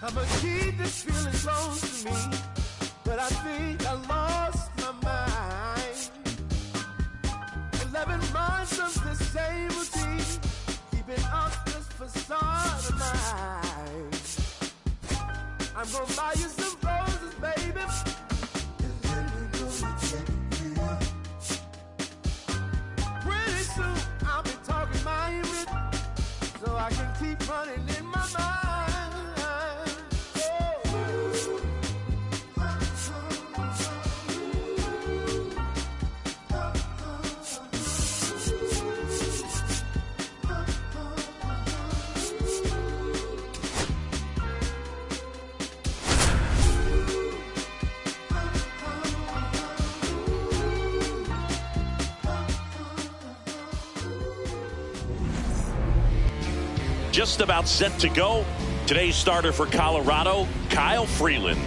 I'ma keep this feeling close to me, but I think I lost my mind. 11 months of the same routine, keeping up this facade of mine. I'm gonna buy you some roses, baby, and then we're gonna take it up. Pretty soon I'll be talking my English, so I can keep running in my mind. Just about set to go. Today's starter for Colorado, Kyle Freeland.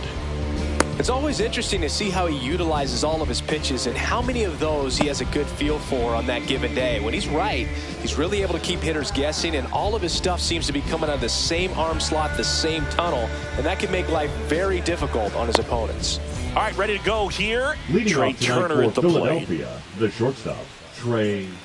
It's always interesting to see how he utilizes all of his pitches and how many of those he has a good feel for on that given day. When he's right, he's really able to keep hitters guessing, and all of his stuff seems to be coming out of the same arm slot, the same tunnel, and that can make life very difficult on his opponents. All right, ready to go here. Leading Trey off tonight Turner for at the plate. Philadelphia, the shortstop, Trey Turner.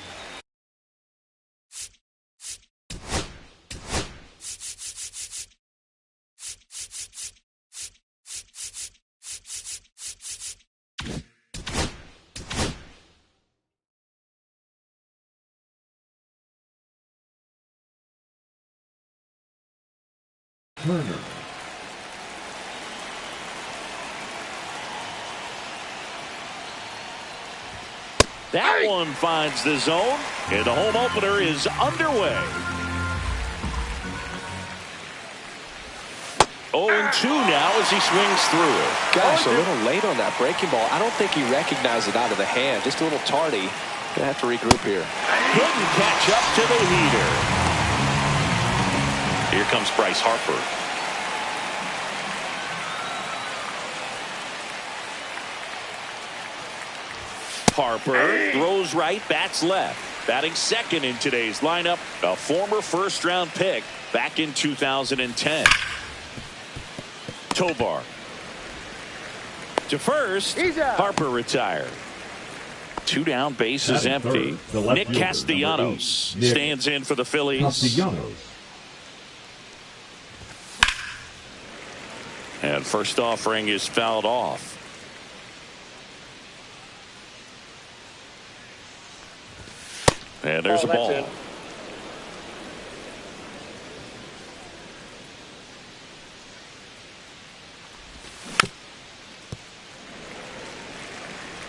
That one finds the zone, and the home opener is underway. 0-2 now as he swings through it. Gosh, a little late on that breaking ball. I don't think he recognized it out of the hand. Just a little tardy. Gonna have to regroup here. Couldn't catch up to the heater. Here comes Bryce Harper. Harper throws right, bats left. Batting second in today's lineup, a former first-round pick back in 2010. Tovar. To first, Harper retired. 2 down, bases empty. Nick Castellanos stands in for the Phillies. Castellanos. And first offering is fouled off. And there's a ball. It.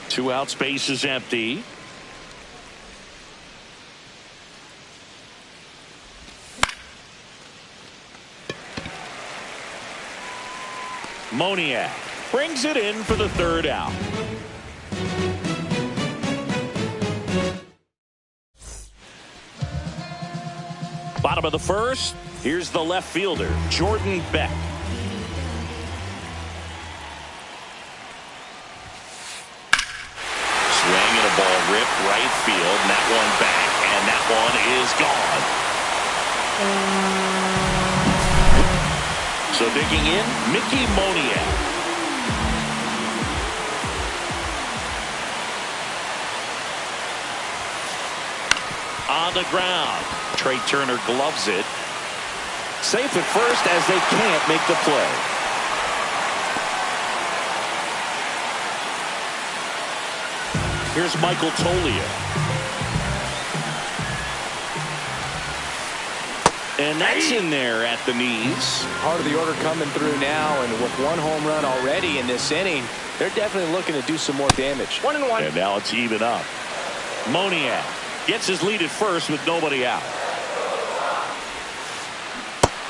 2 outs, base is empty. Moniak brings it in for the 3rd out. Bottom of the 1st, here's the left fielder, Jordan Beck. Swing and a ball ripped right field, and that one back, and that one is gone. So digging in, Mickey Moniak. On the ground. Trey Turner gloves it. Safe at first as they can't make the play. Here's Michael Toglia. And that's in there at the knees. Part of the order coming through now, and with 1 home run already in this inning, they're definitely looking to do some more damage. 1-1. And now it's even up. Moniak gets his lead at first with nobody out.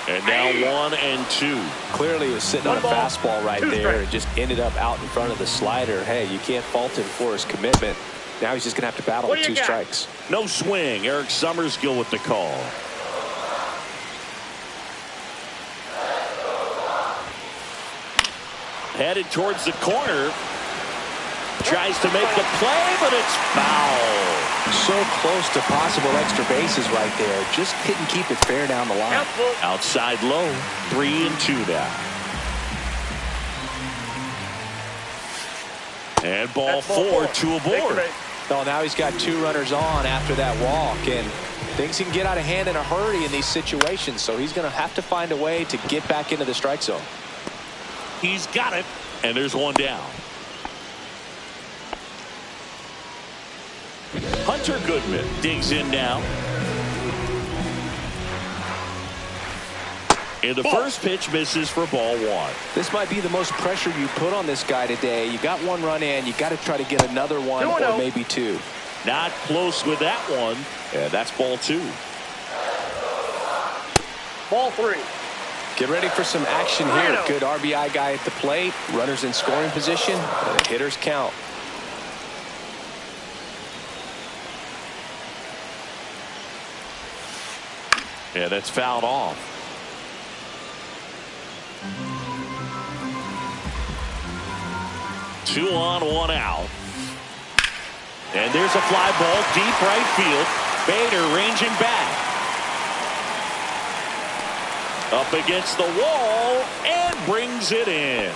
And now 1-2. Clearly was sitting on a fastball right there and just ended up out in front of the slider. Hey, you can't fault him for his commitment. Now he's just going to have to battle with 2 strikes. No swing. Eric Summerskill with the call. Headed towards the corner. Tries to make the play, but it's foul. So close to possible extra bases right there. Just couldn't keep it fair down the line. Outside low. 3-2 now. And ball four, two aboard. Well, now he's got 2 runners on after that walk, and things can get out of hand in a hurry in these situations, so he's going to have to find a way to get back into the strike zone. He's got it, and there's one down. Hunter Goodman digs in now. And the first pitch misses for ball 1. This might be the most pressure you put on this guy today. You got 1 run in. You got to try to get another one or maybe 2. Not close with that one. And that's ball 2. Ball 3. Get ready for some action here. Good RBI guy at the plate. Runners in scoring position. And the hitters count. Yeah, that's fouled off. Two on, one out. And there's a fly ball deep right field. Bader ranging back. Up against the wall and brings it in.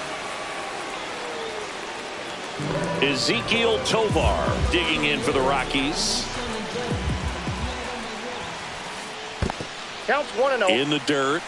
Ezequiel Tovar digging in for the Rockies. Counts 1-0. In the dirt.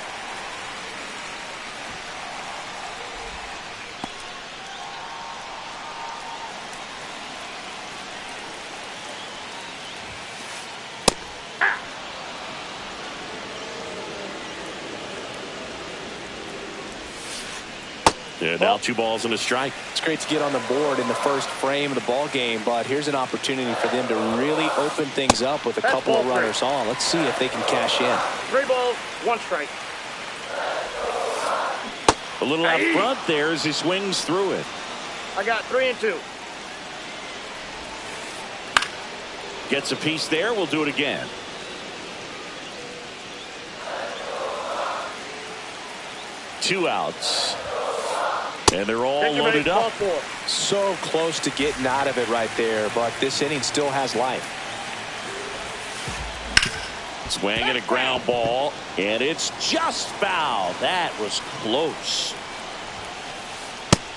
Yeah, now 2 balls and a strike. It's great to get on the board in the first frame of the ball game, but here's an opportunity for them to really open things up with a couple of runners on. Let's see if they can cash in. 3 balls, 1 strike. A little out front there as he swings through it. I got 3-2. Gets a piece there. We'll do it again. Two outs. And they're all loaded up. So close to getting out of it right there, but this inning still has life. Swing and a ground ball, and it's just foul. That was close.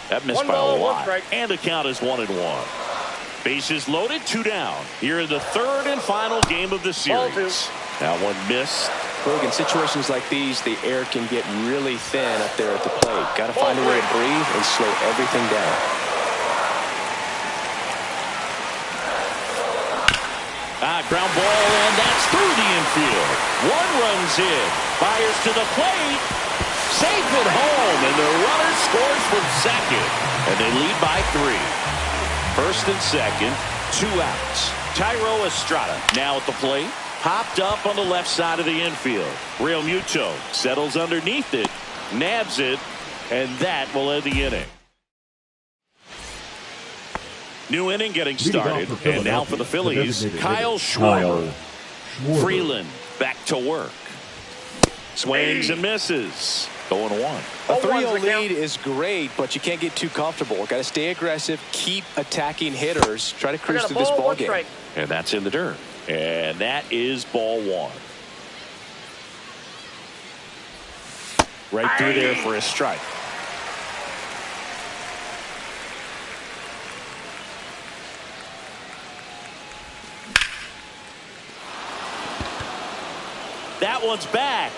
That missed by a lot. And the count is 1-1. Bases loaded, 2 down. Here in the 3rd and final game of the series. That one missed. Look, in situations like these, the air can get really thin up there at the plate. Got to find a way to breathe and slow everything down. Ground ball, and that's through the infield. 1 runs in. Fires to the plate. Safe at home, and the runner scores from second. And they lead by 3. First and second, 2 outs. Thairo Estrada now at the plate. Popped up on the left side of the infield. Real Muto settles underneath it, nabs it, and that will end the inning. New inning getting started, and now for the Phillies, Kyle Schwarber. Freeland back to work. Swings and misses. 0-1. A 3-0 lead is great, but you can't get too comfortable. Got to stay aggressive, keep attacking hitters, try to cruise through this ball game. And that's in the dirt. And that is ball 1. Right through there for a strike. That one's back.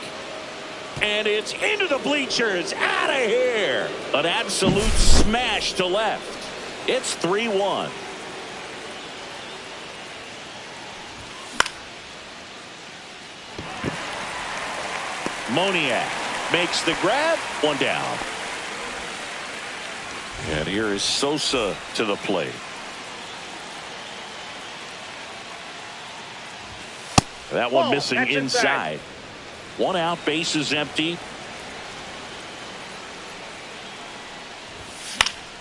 And it's into the bleachers. Out of here. An absolute smash to left. It's 3-1. Moniak makes the grab. 1 down. And here is Sosa to the plate. That one missing inside. 1 out, base is empty.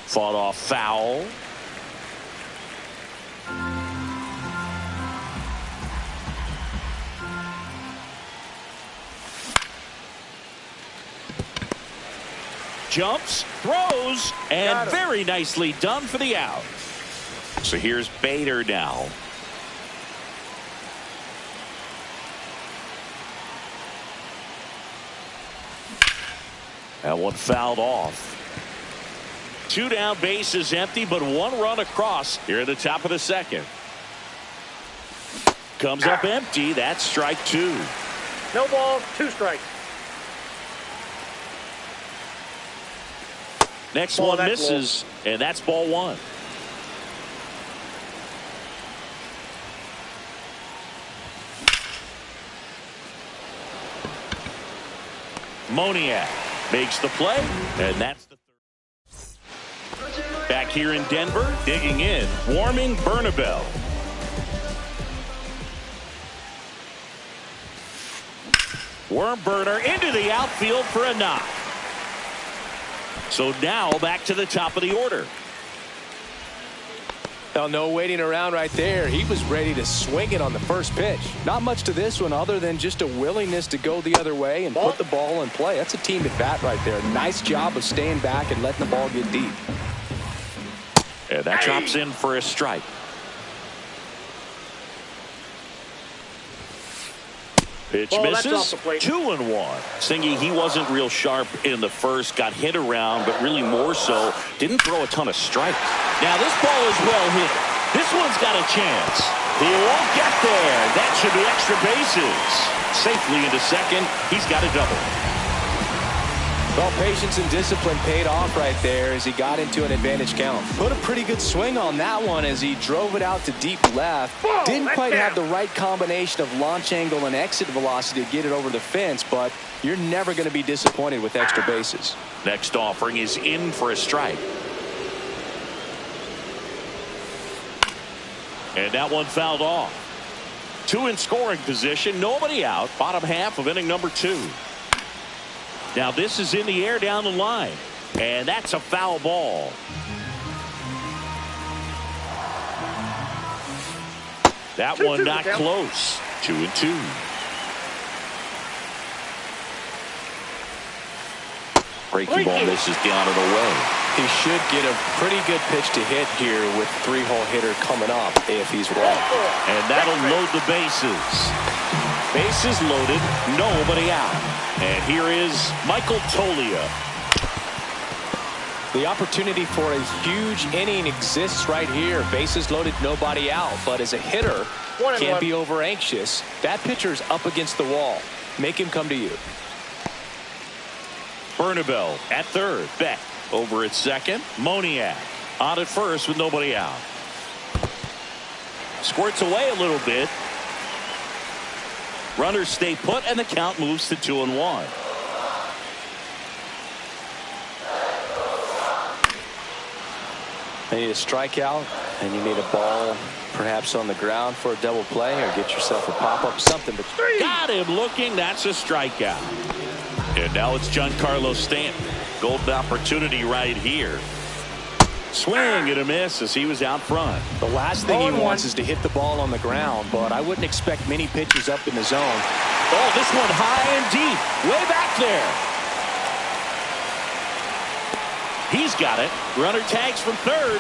Fought off foul. Jumps, throws, and very nicely done for the out. So here's Bader now. That one fouled off. 2 down, bases empty, but 1 run across here at the top of the second. Comes up empty. That's strike 2. No balls, 2 strikes. Next Ball, one that's misses, and that's ball 1. Moniak makes the play, and that's the third. Back here in Denver, digging in, Warming Bernabel. Worm burner into the outfield for a knock. So now back to the top of the order. Well, no waiting around right there. He was ready to swing it on the first pitch. Not much to this one other than just a willingness to go the other way and put the ball in play. That's a team at bat right there. Nice job of staying back and letting the ball get deep. And that drops in for a strike. Pitch misses. 2-1. Singy, he wasn't real sharp in the first. Got hit around, but really more so didn't throw a ton of strikes. Now this ball is well hit. This one's got a chance. He won't get there. That should be extra bases. Safely into second. He's got a double. Well, patience and discipline paid off right there as he got into an advantage count. Put a pretty good swing on that one as he drove it out to deep left. Didn't quite have the right combination of launch angle and exit velocity to get it over the fence, but you're never going to be disappointed with extra bases. Next offering is in for a strike. And that one fouled off. 2 in scoring position. Nobody out. Bottom half of inning number 2. Now this is in the air down the line. And that's a foul ball. That one not close. 2-2. Breaking ball misses down and away. He should get a pretty good pitch to hit here with 3-hole hitter coming up if he's right. And that'll load the bases. Bases loaded, nobody out. And here is Michael Toglia. The opportunity for a huge inning exists right here. Bases loaded, nobody out. But as a hitter, can't be over anxious. That pitcher's up against the wall. Make him come to you. Bernabel at third. Beck over at second. Moniak on at first with nobody out. Squirts away a little bit. Runners stay put, and the count moves to 2-1. You need a strikeout, and you need a ball perhaps on the ground for a double play, or get yourself a pop-up, something. But got him looking. That's a strikeout. And now it's Giancarlo Stanton. Golden opportunity right here. Swing and a miss as he was out front. The last thing he wants is to hit the ball on the ground, but I wouldn't expect many pitches up in the zone. Oh, this one high and deep. Way back there. He's got it. Runner tags from third.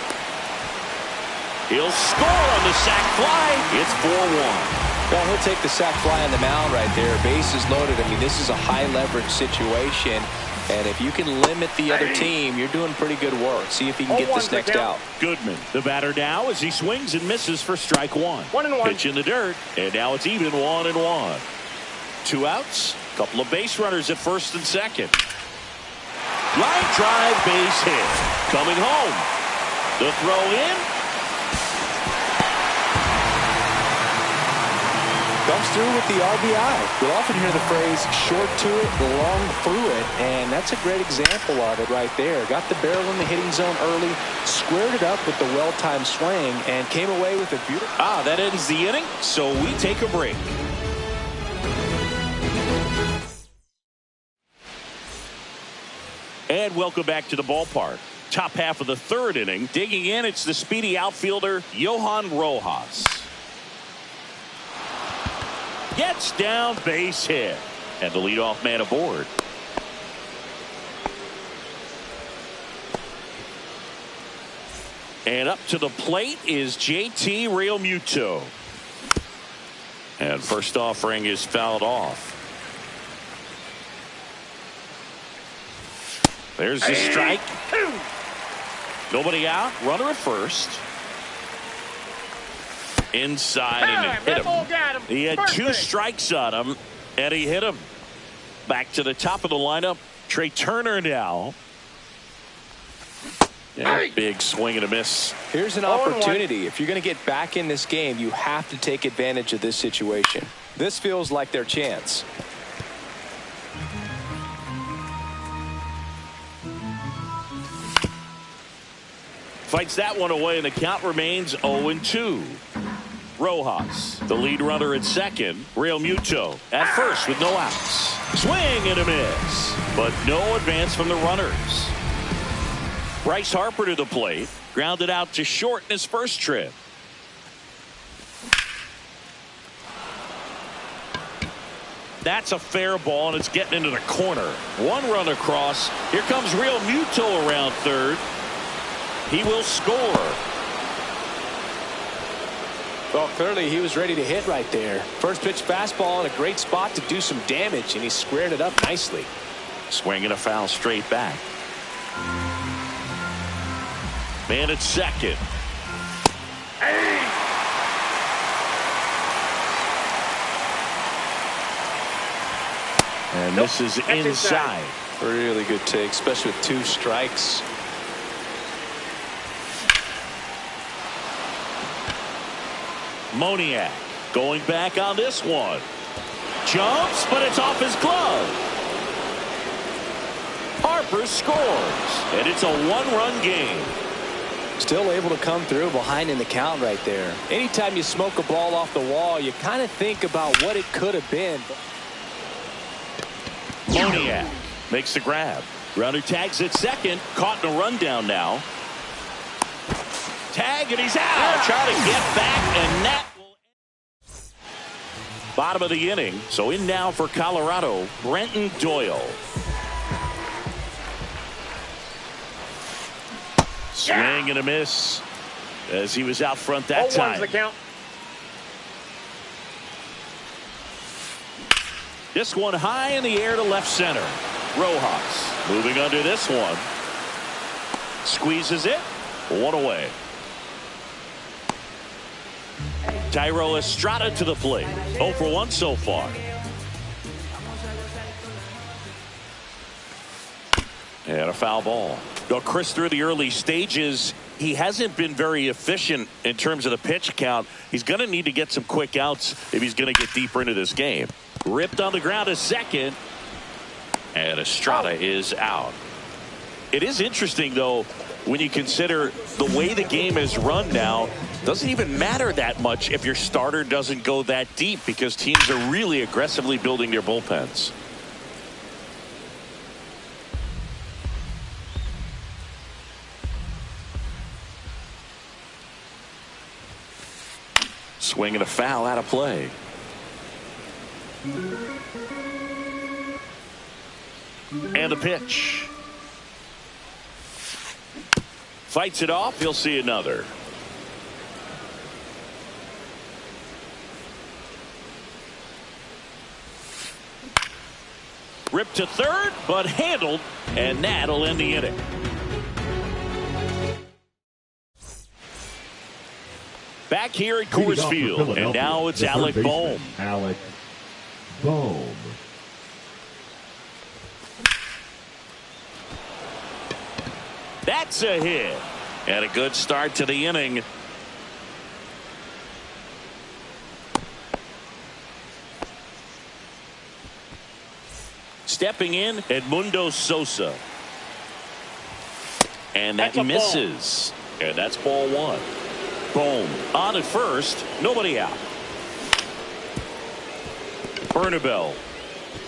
He'll score on the sac fly. It's 4-1. Well, he'll take the sac fly on the mound right there. Bases loaded. I mean, this is a high leverage situation. And if you can limit the other team, you're doing pretty good work. See if he can get this next out. Goodman, the batter now, as he swings and misses for strike 1. 1-1. Pitch in the dirt, and now it's even 1-1. 2 outs, couple of base runners at first and second. Line drive, base hit. Coming home. The throw in. Comes through with the RBI. You'll often hear the phrase short to it, long through it, and that's a great example of it right there. Got the barrel in the hitting zone early, squared it up with the well-timed swing, and came away with a beautiful... That ends the inning, so we take a break. And welcome back to the ballpark. Top half of the third inning. Digging in, it's the speedy outfielder, Johan Rojas. Gets down, base hit. And the leadoff man aboard. And up to the plate is JT Realmuto. And first offering is fouled off. There's the strike. Nobody out. Runner at first. Inside and hit him. He had two strikes on him, and he hit him. Back to the top of the lineup. Trey Turner now. Yeah, big swing and a miss. Here's an opportunity. If you're going to get back in this game, you have to take advantage of this situation. This feels like their chance. Fights that one away, and the count remains 0-2. Rojas, the lead runner at second. Realmuto at first with no outs. Swing and a miss, but no advance from the runners. Bryce Harper to the plate, grounded out to short in his first trip. That's a fair ball, and it's getting into the corner. One run across. Here comes Realmuto around third. He will score. Well, clearly he was ready to hit right there. First pitch fastball in a great spot to do some damage, and he squared it up nicely. Swinging a foul straight back. Man at second. And this is inside. Really good take, especially with two strikes. Moniak going back on this one. Jumps, but it's off his glove. Harper scores, and it's a one-run game. Still able to come through behind in the count right there. Anytime you smoke a ball off the wall, you kind of think about what it could have been. Moniak makes the grab. Runner tags at second. Caught in a rundown now. Tag, and he's out. Trying to get back, and that will end. Bottom of the inning. So in now for Colorado, Brenton Doyle. Swing and a miss as he was out front that time. The count. This one high in the air to left center. Rojas moving under this one. Squeezes it. One away. Thairo Estrada to the plate. 0 for 1 so far. And a foul ball. Now, Chris, through the early stages, he hasn't been very efficient in terms of the pitch count. He's going to need to get some quick outs if he's going to get deeper into this game. Ripped on the ground a second. And Estrada is out. It is interesting, though, when you consider the way the game is run now. Doesn't even matter that much if your starter doesn't go that deep, because teams are really aggressively building their bullpens. Swinging a foul out of play. And a pitch. Fights it off. He'll see another. Ripped to third, but handled, and that'll end the inning. Back here at Coors Field, and now it's Alec Bohm. Alec Bohm. That's a hit. And a good start to the inning. Stepping in, Edmundo Sosa. And that misses. And that's ball one. Bohm on at first. Nobody out. Bernabel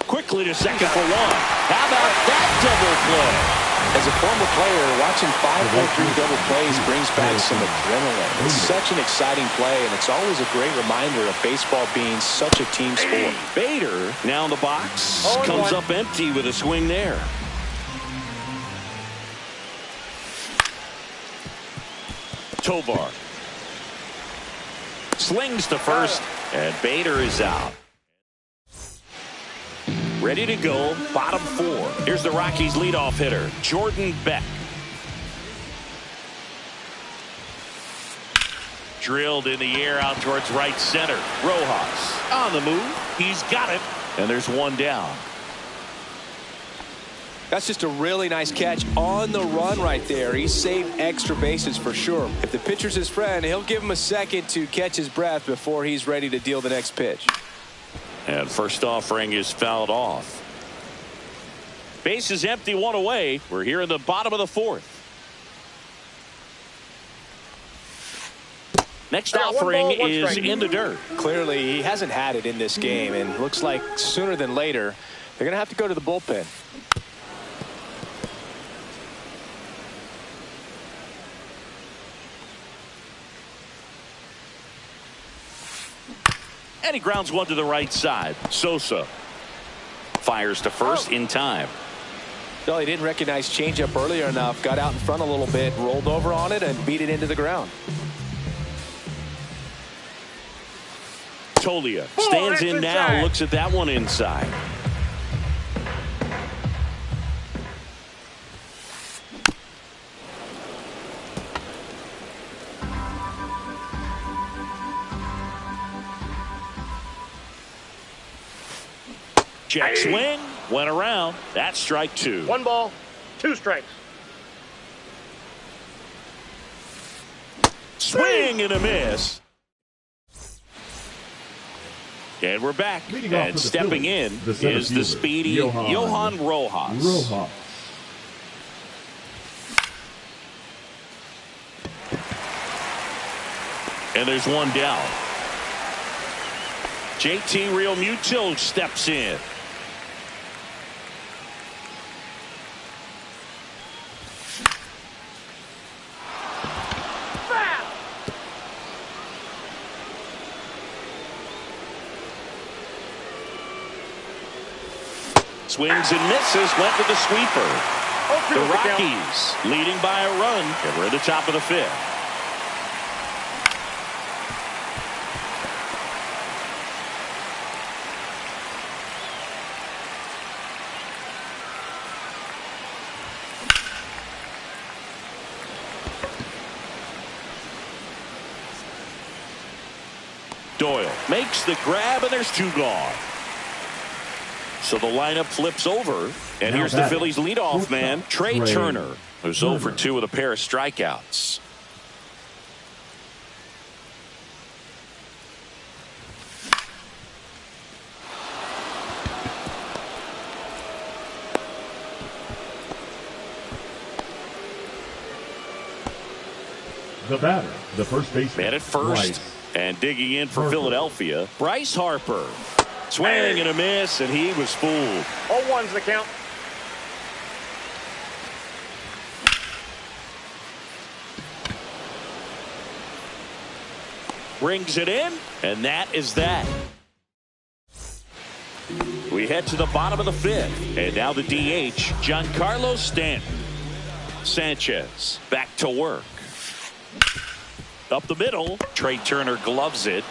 quickly to second for one. How about that double play? As a former player, watching 5-4-3 double plays brings back some adrenaline. It's such an exciting play, and it's always a great reminder of baseball being such a team sport. Bader now in the box. Comes up empty with a swing there. Tovar slings to first, and Bader is out. Ready to go, bottom 4. Here's the Rockies leadoff hitter, Jordan Beck. Drilled in the air out towards right center. Rojas on the move. He's got it, and there's one down. That's just a really nice catch on the run right there. He saved extra bases for sure. If the pitcher's his friend, he'll give him a second to catch his breath before he's ready to deal the next pitch. And first offering is fouled off. Base is empty, one away. We're here in the bottom of the 4th. Next offering is in the dirt. Clearly, he hasn't had it in this game, and looks like sooner than later, they're going to have to go to the bullpen. And he grounds one to the right side. Sosa fires to first in time. Well, he didn't recognize changeup earlier enough. Got out in front a little bit, rolled over on it, and beat it into the ground. Tolia stands in now, looks at that one inside. Check swing, went around. That's strike 2. 1 ball, 2 strikes. Swing and a miss. And we're back. And stepping in is the speedy Johan Rojas. And there's one down. JT Realmuto steps in. Swings and misses, went with the sweeper. The Rockies leading by a run, and we're at the top of the 5th. Doyle makes the grab, and there's 2 gone. So the lineup flips over, and here's the Phillies leadoff man, Trey Turner, who's 0 for 2 with a pair of strikeouts. The batter, the first baseman. Man at first, and digging in for Philadelphia, Bryce Harper. Swing and a miss, and he was fooled. 0-1's the count. Brings it in, and that is that. We head to the bottom of the 5th, and now the DH, Giancarlo Stanton. Sanchez back to work. Up the middle, Trey Turner gloves it.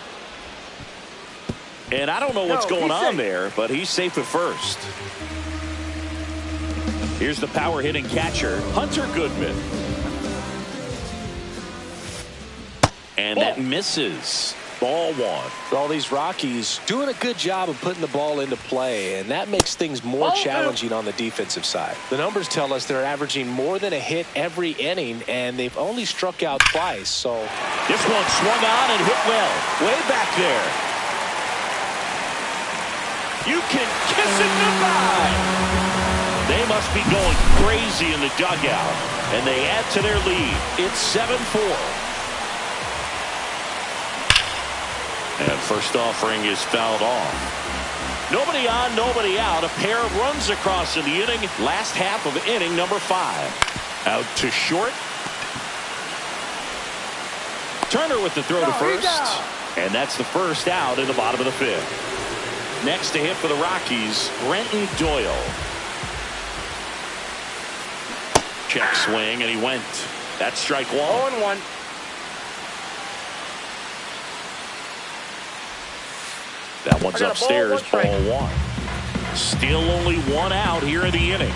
And I don't know what's going on there, but he's safe at first. Here's the power hitting catcher, Hunter Goodman. And that misses. Ball 1. All these Rockies doing a good job of putting the ball into play, and that makes things more challenging on the defensive side. The numbers tell us they're averaging more than a hit every inning, and they've only struck out twice. So this one swung on and hit well. Way back there. You can kiss it goodbye. They must be going crazy in the dugout, and they add to their lead. It's 7-4. And first offering is fouled off. Nobody on, nobody out. A pair of runs across in the inning. Last half of inning number 5. Out to short. Turner with the throw to first. And that's the first out in the bottom of the 5th. Next to hit for the Rockies, Brenton Doyle. Check swing, and he went. That's strike 1. 0-1. That one's upstairs, ball one. Still only one out here in the inning.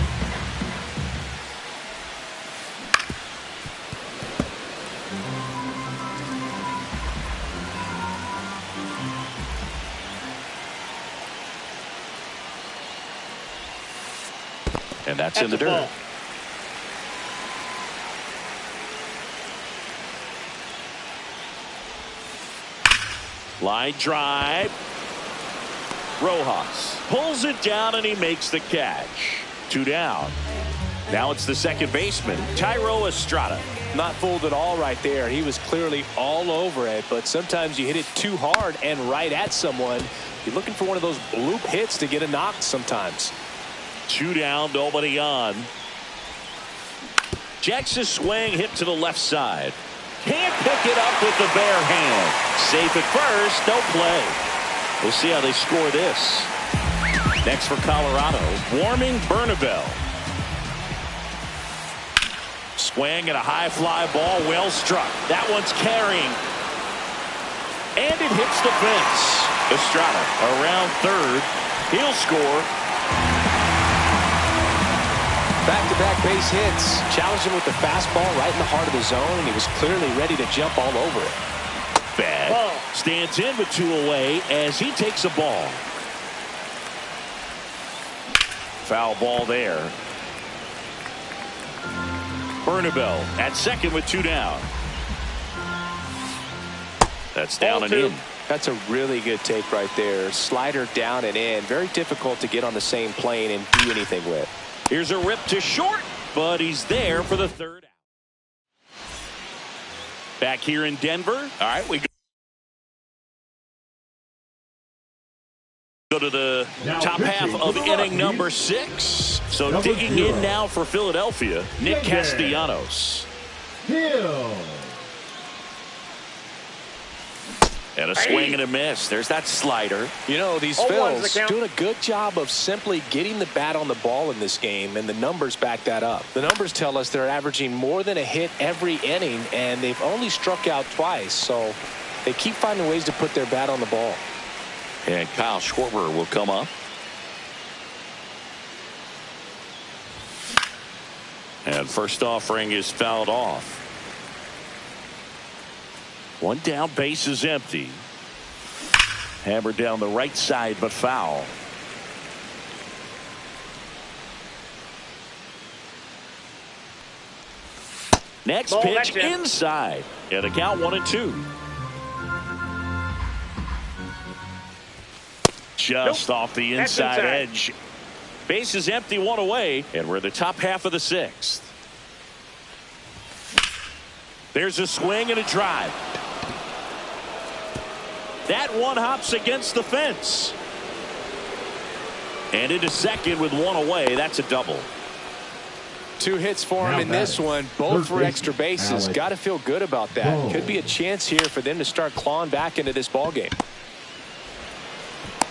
And that's in the dirt. Ball. Line drive. Rojas pulls it down and he makes the catch. 2 down. Now it's the second baseman, Thairo Estrada. Not fooled at all right there. He was clearly all over it, but sometimes you hit it too hard and right at someone. You're looking for one of those bloop hits to get a knock sometimes. 2 down, nobody on. Jackson's swing hit to the left side. Can't pick it up with the bare hand. Safe at first, no play. We'll see how they score this. Next for Colorado, Warming Bernabel. Swing and a high fly ball, well struck. That one's carrying. And it hits the fence. Estrada around third. He'll score. Back-to-back base hits. Challenged him with the fastball right in the heart of the zone, and he was clearly ready to jump all over it. Bad. Ball. Stands in with 2 away as he takes a ball. Foul ball there. Bernabel at second with 2 down. That's down Ball and 2. in. That's a really good take right there. Slider down and in. Very difficult to get on the same plane and do anything with. Here's a rip to short, but he's there for the third out. Back here in Denver. All right, we go to the top half of inning number 6. So digging in now for Philadelphia, Nick Castellanos. Hill. And a swing and a miss. There's that slider. You know, these 0-1's the Phils count. doing a good job of simply getting the bat on the ball in this game, and the numbers back that up. The numbers tell us they're averaging more than a hit every inning, and they've only struck out twice, so they keep finding ways to put their bat on the ball. And Kyle Schwarber will come up. And first offering is fouled off. 1 down, base is empty. Hammered down the right side, but foul. Next Ball, pitch that's it. inside. And the count 1-2. Just off the That's inside inside. edge. Base is empty, 1 away, and we're the top half of the 6th. There's a swing and a drive. That one hops against the fence. And into second with 1 away. That's a double. 2 hits for him Now in this batting. one, both Third for baseman, extra bases. Alex. Got to feel good about that. Whoa. Could be a chance here for them to start clawing back into this ball game.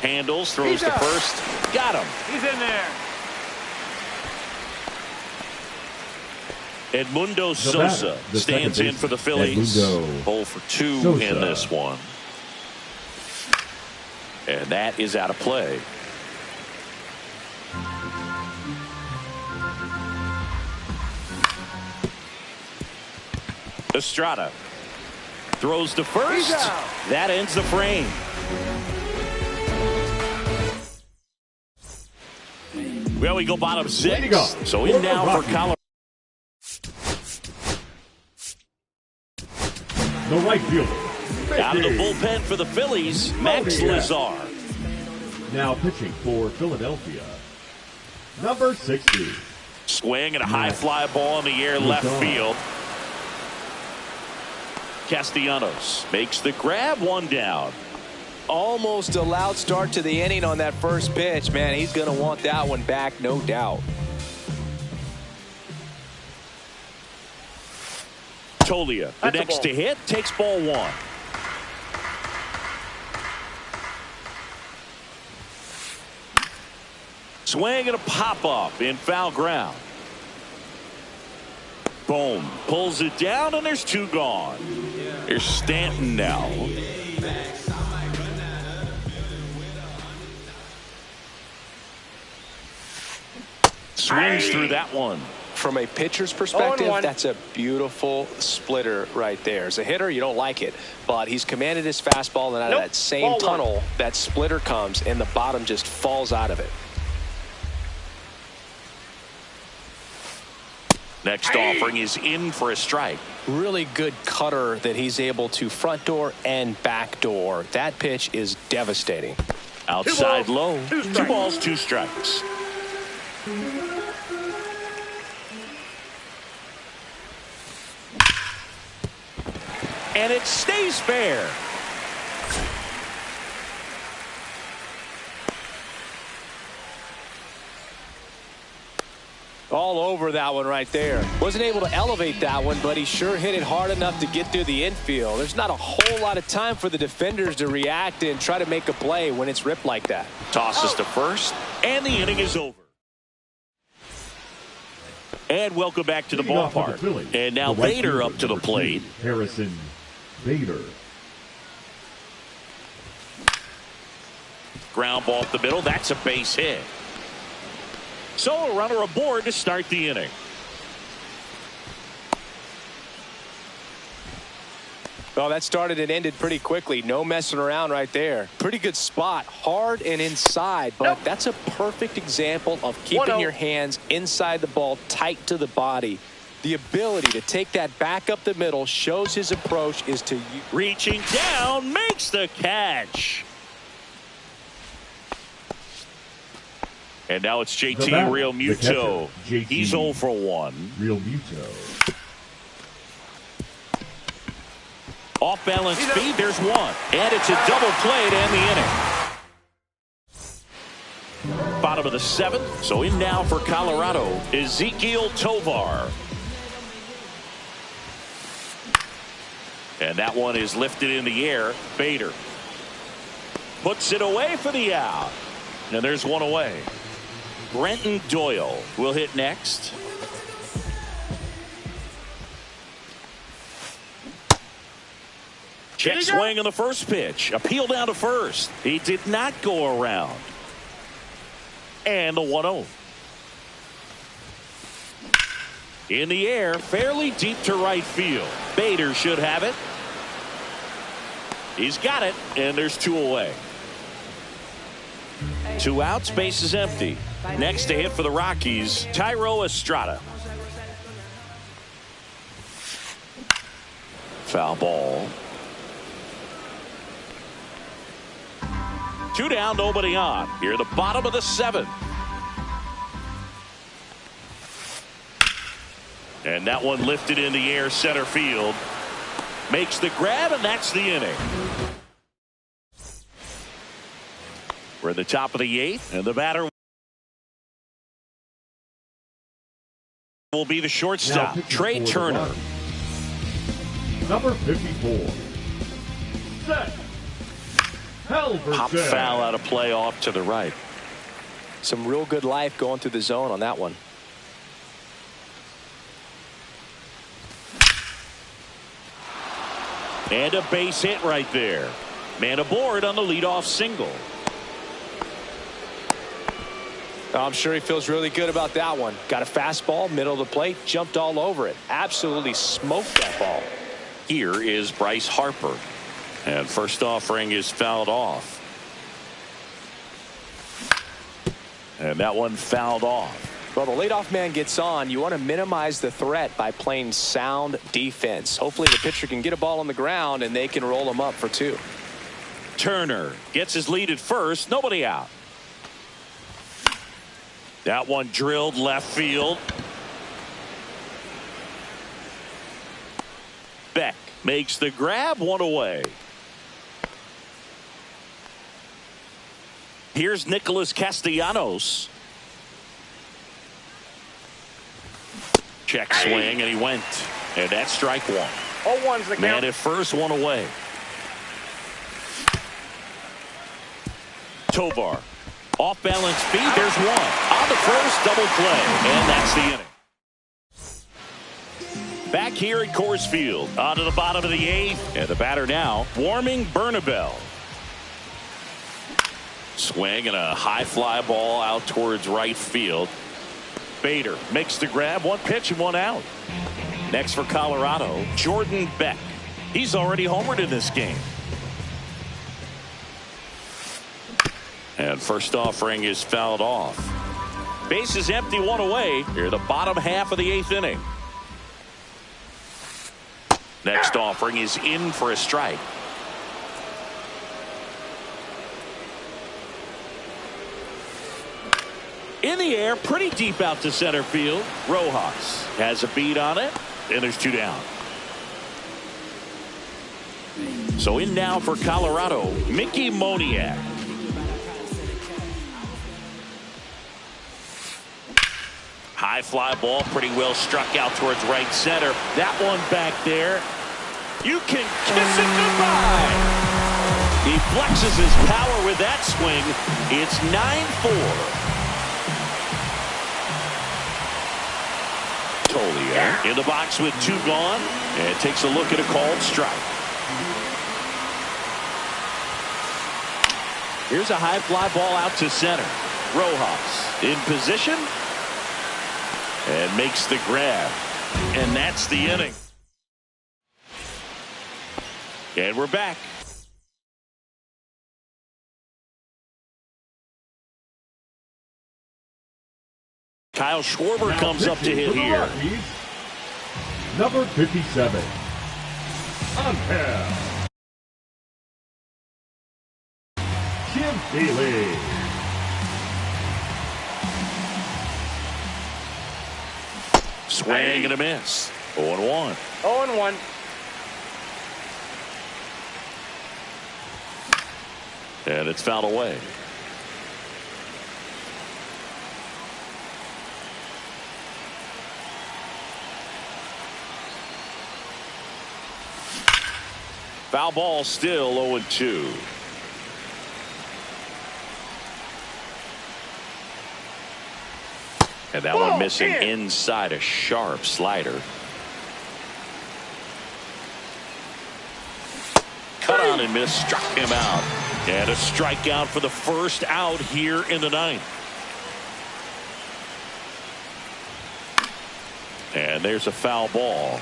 Handles, throws He's to out. first. Got him. He's in there. Edmundo The Sosa batter, the stands second in for the baseman, Phillies. Edmundo 0 for 2 Sosa. in this one. And that is out of play. Estrada throws to first. He's out. That ends the frame. Well, we go bottom 6. Way to go. So in now for Rocky. Colorado. The right fielder. Out of the Mickey. bullpen for the Phillies, Max Modiak. Lazar. Now pitching for Philadelphia, number 60. Swing and a high fly ball in the air left Lazar. field. Castellanos makes the grab, 1 down. Almost a loud start to the inning on that first pitch. Man, he's going to want that one back, no doubt. Tolia, the That's a next ball. to hit, takes ball 1. Swing and a pop-up in foul ground. Boom. Pulls it down, and there's 2 gone. Here's Stanton now. Swings through that one. From a pitcher's perspective, that's a beautiful splitter right there. As a hitter, you don't like it, but he's commanded his fastball, and out of that same tunnel, that splitter comes, and the bottom just falls out of it. Next offering is in for a strike. Really good cutter that he's able to front door and back door. That pitch is devastating. Outside low. 2 balls, 2 strikes. And it stays fair. All over that one right there. Wasn't able to elevate that one, but he sure hit it hard enough to get through the infield. There's not a whole lot of time for the defenders to react and try to make a play when it's ripped like that. Tosses to first, and the inning is over. And welcome back to the ballpark. And now Bader up to the plate. Harrison Bader. Ground ball up the middle. That's a base hit. So a runner aboard to start the inning. Well, that started and ended pretty quickly. No messing around right there. Pretty good spot. Hard and inside, but that's a perfect example of keeping your hands inside the ball, tight to the body. The ability to take that back up the middle shows his approach is to reaching down, makes the catch. And now it's JT Realmuto. He's 0 for 1. Realmuto. Off balance speed, there's one. And it's a double play to end the inning. Bottom of the 7th. So in now for Colorado, Ezequiel Tovar. And that one is lifted in the air. Bader puts it away for the out. And there's one away. Brenton Doyle will hit next. Check swing on the first pitch. Appeal down to first. He did not go around. And the 1-0. In the air, fairly deep to right field. Bader should have it. He's got it, and there's 2 away. 2 outs, base is empty. Next to hit for the Rockies, Thairo Estrada. Foul ball. 2 down, nobody on. Here at the bottom of the 7th. And that one lifted in the air, center field. Makes the grab, and that's the inning. We're at the top of the 8th, and the batter will be the shortstop, Trey Turner. Number 54. Set. Pop foul out of play off to the right. Some real good life going through the zone on that one. And a base hit right there. Man aboard on the leadoff single. I'm sure he feels really good about that one. Got a fastball, middle of the plate, jumped all over it. Absolutely smoked that ball. Here is Bryce Harper. And first offering is fouled off. And that one fouled off. Well, the leadoff man gets on. You want to minimize the threat by playing sound defense. Hopefully the pitcher can get a ball on the ground and they can roll him up for 2. Turner gets his lead at first. Nobody out. That one drilled left field. Beck makes the grab, 1 away. Here's Nicholas Castellanos. Check swing, and he went. And that's strike 1. 0-1's the count. Man at first, 1 away. Tovar. Off balance speed, there's 1. On the first, double play. And that's the inning. Back here at Coors Field. On to the bottom of the 8th. And the batter now, Warming Bernabel. Swing and a high fly ball out towards right field. Bader makes the grab. One pitch and one out. Next for Colorado, Jordan Beck. He's already homered in this game. And first offering is fouled off. Base is empty, one away. Here the bottom half of the 8th inning. Next offering is in for a strike. In the air, pretty deep out to center field. Rojas has a beat on it, and there's 2 down. So in now for Colorado, Mickey Moniak. High fly ball, pretty well struck out towards right center. That one back there. You can kiss it goodbye. He flexes his power with that swing. It's 9-4. Tollier in the box with 2 gone, and takes a look at a called strike. Here's a high fly ball out to center. Rojas in position and makes the grab, and that's the inning. And we're back. Kyle Schwarber comes up to hit here. Number 57. Umpire Jim Daly. Swing and a miss. 0-1. 0-1. And it's fouled away. Foul ball, still 0-2. And that one missing inside, a sharp slider. Cut on and miss, struck him out. And a strikeout for the first out here in the 9th. And there's a foul ball.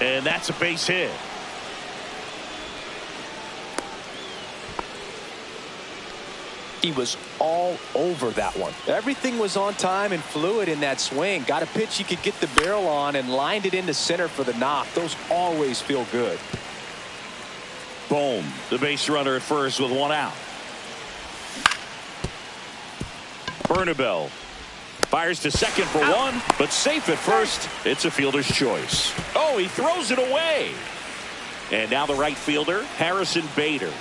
And that's a base hit. He was all over that one. Everything was on time and fluid in that swing. Got a pitch he could get the barrel on and lined it into center for the knock. Those always feel good. Boom. The base runner at first with 1 out. Bernabel fires to second for 1, but safe at first. It's a fielder's choice. Oh, he throws it away. And now the right fielder, Harrison Bader.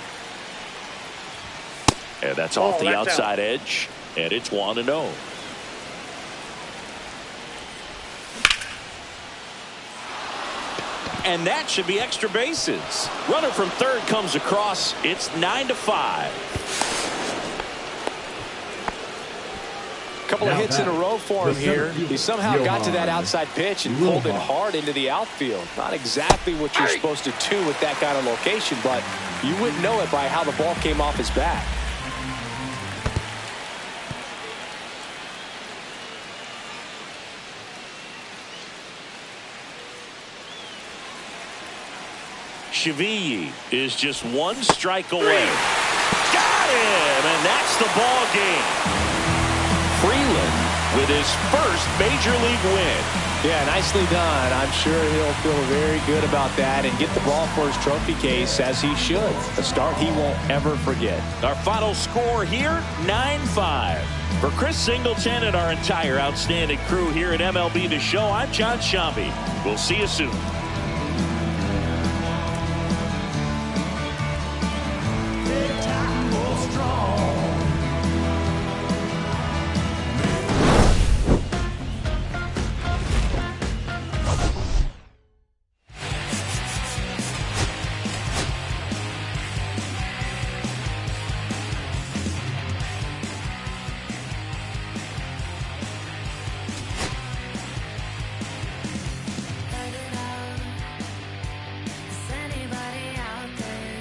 And that's off the outside edge, and it's 1-0. And that should be extra bases. Runner from third comes across. It's 9-5. Couple of hits in a row for him here. He somehow got to that outside pitch and pulled it hard into the outfield. Not exactly what you're supposed to do with that kind of location, but you wouldn't know it by how the ball came off his bat. Cheville is just 1 strike away. Got him, and that's the ball game. Freeland with his first major league win. Yeah, nicely done. I'm sure he'll feel very good about that and get the ball for his trophy case, as he should. A start he won't ever forget. Our final score here, 9-5. For Chris Singleton and our entire outstanding crew here at MLB The Show, I'm John Shambi. We'll see you soon. Anybody out there?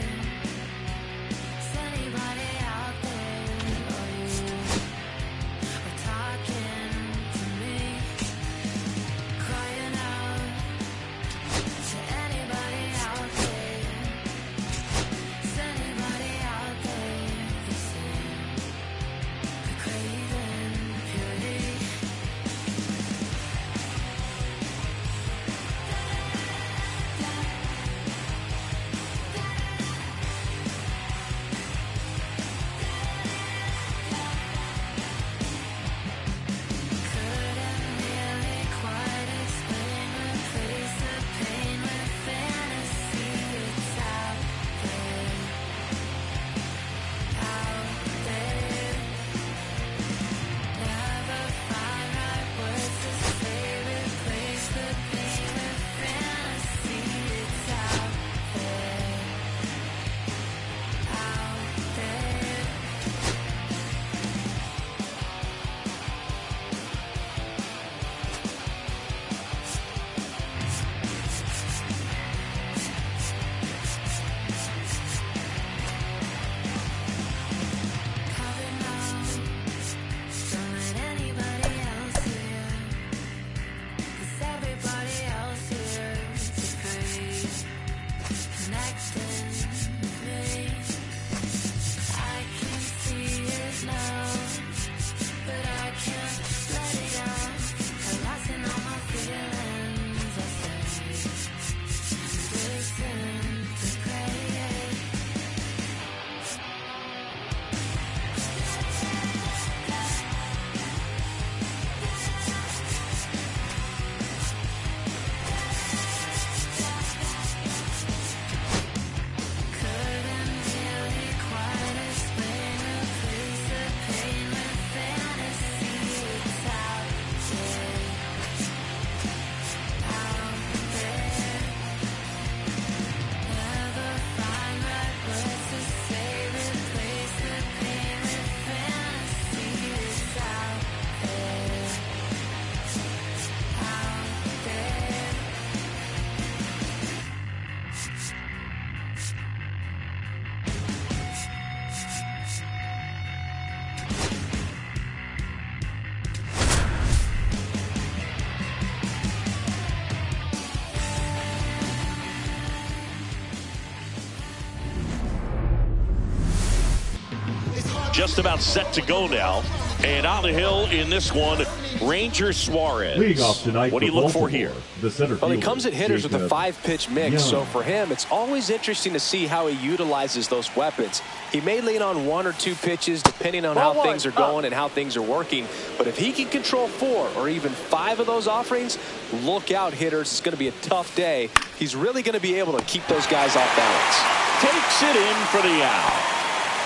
just about set to go now. And on the hill in this one, Ranger Suarez. Leading off tonight, what do you look for here? The center Well, he fielder, comes at hitters with a Jacob 5-pitch mix, Young. so for him, it's always interesting to see how he utilizes those weapons. He may lean on 1 or 2 pitches depending on how things are going and how things are working. But if he can control 4 or even 5 of those offerings, look out, hitters. It's going to be a tough day. He's really going to be able to keep those guys off balance. Takes it in for the out.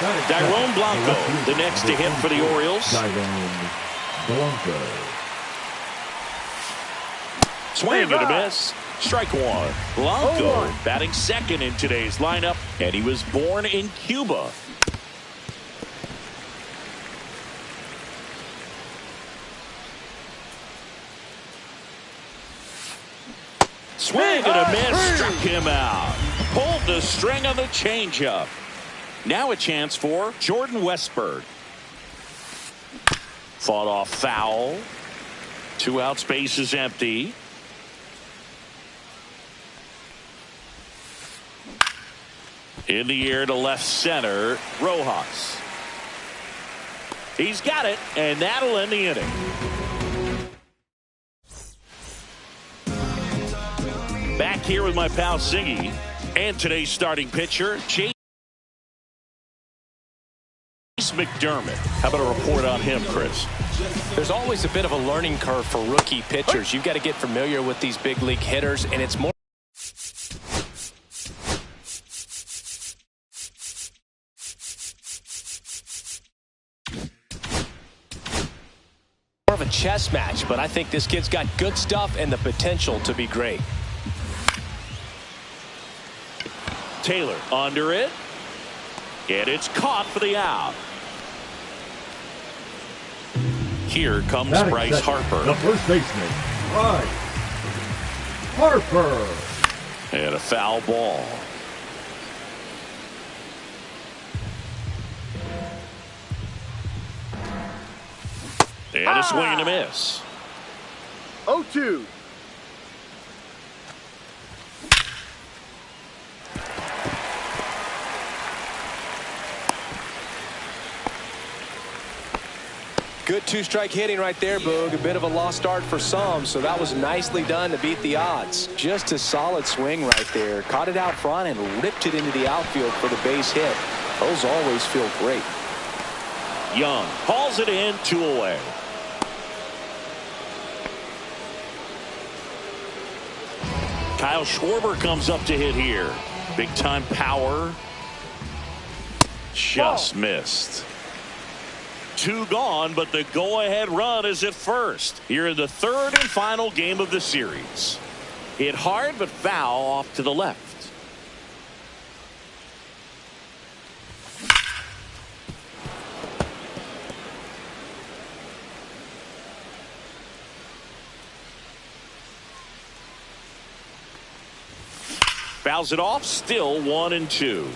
Dairon Blanco, the next to hit for the Orioles. Dairon Blanco. Swing and a miss. Strike one. Blanco batting second in today's lineup, and he was born in Cuba. Swing and a miss. Struck him out. Pulled the string on the changeup. Now a chance for Jordan Westburg. Fought off foul. 2 outs, base is empty. In the air to left center, Rojas. He's got it, and that'll end the inning. Back here with my pal Ziggy and today's starting pitcher, Chase McDermott. How about a report on him, Chris? There's always a bit of a learning curve for rookie pitchers. You've got to get familiar with these big league hitters, and it's more of a chess match, but I think this kid's got good stuff and the potential to be great. Taylor under it, and it's caught for the out. Here comes Bryce Harper. The first baseman, Bryce Harper. And a foul ball. And a swing and a miss. 0-2. Good 2-strike hitting right there, Boog. A bit of a lost start for some, so that was nicely done to beat the odds. Just a solid swing right there. Caught it out front and ripped it into the outfield for the base hit. Those always feel great. Young hauls it in, 2 away. Kyle Schwarber comes up to hit here. Big time power. Just missed. 2 gone, but the go-ahead run is at first. Here in the 3rd and final game of the series. Hit hard, but foul off to the left. Fouls it off, still 1-2.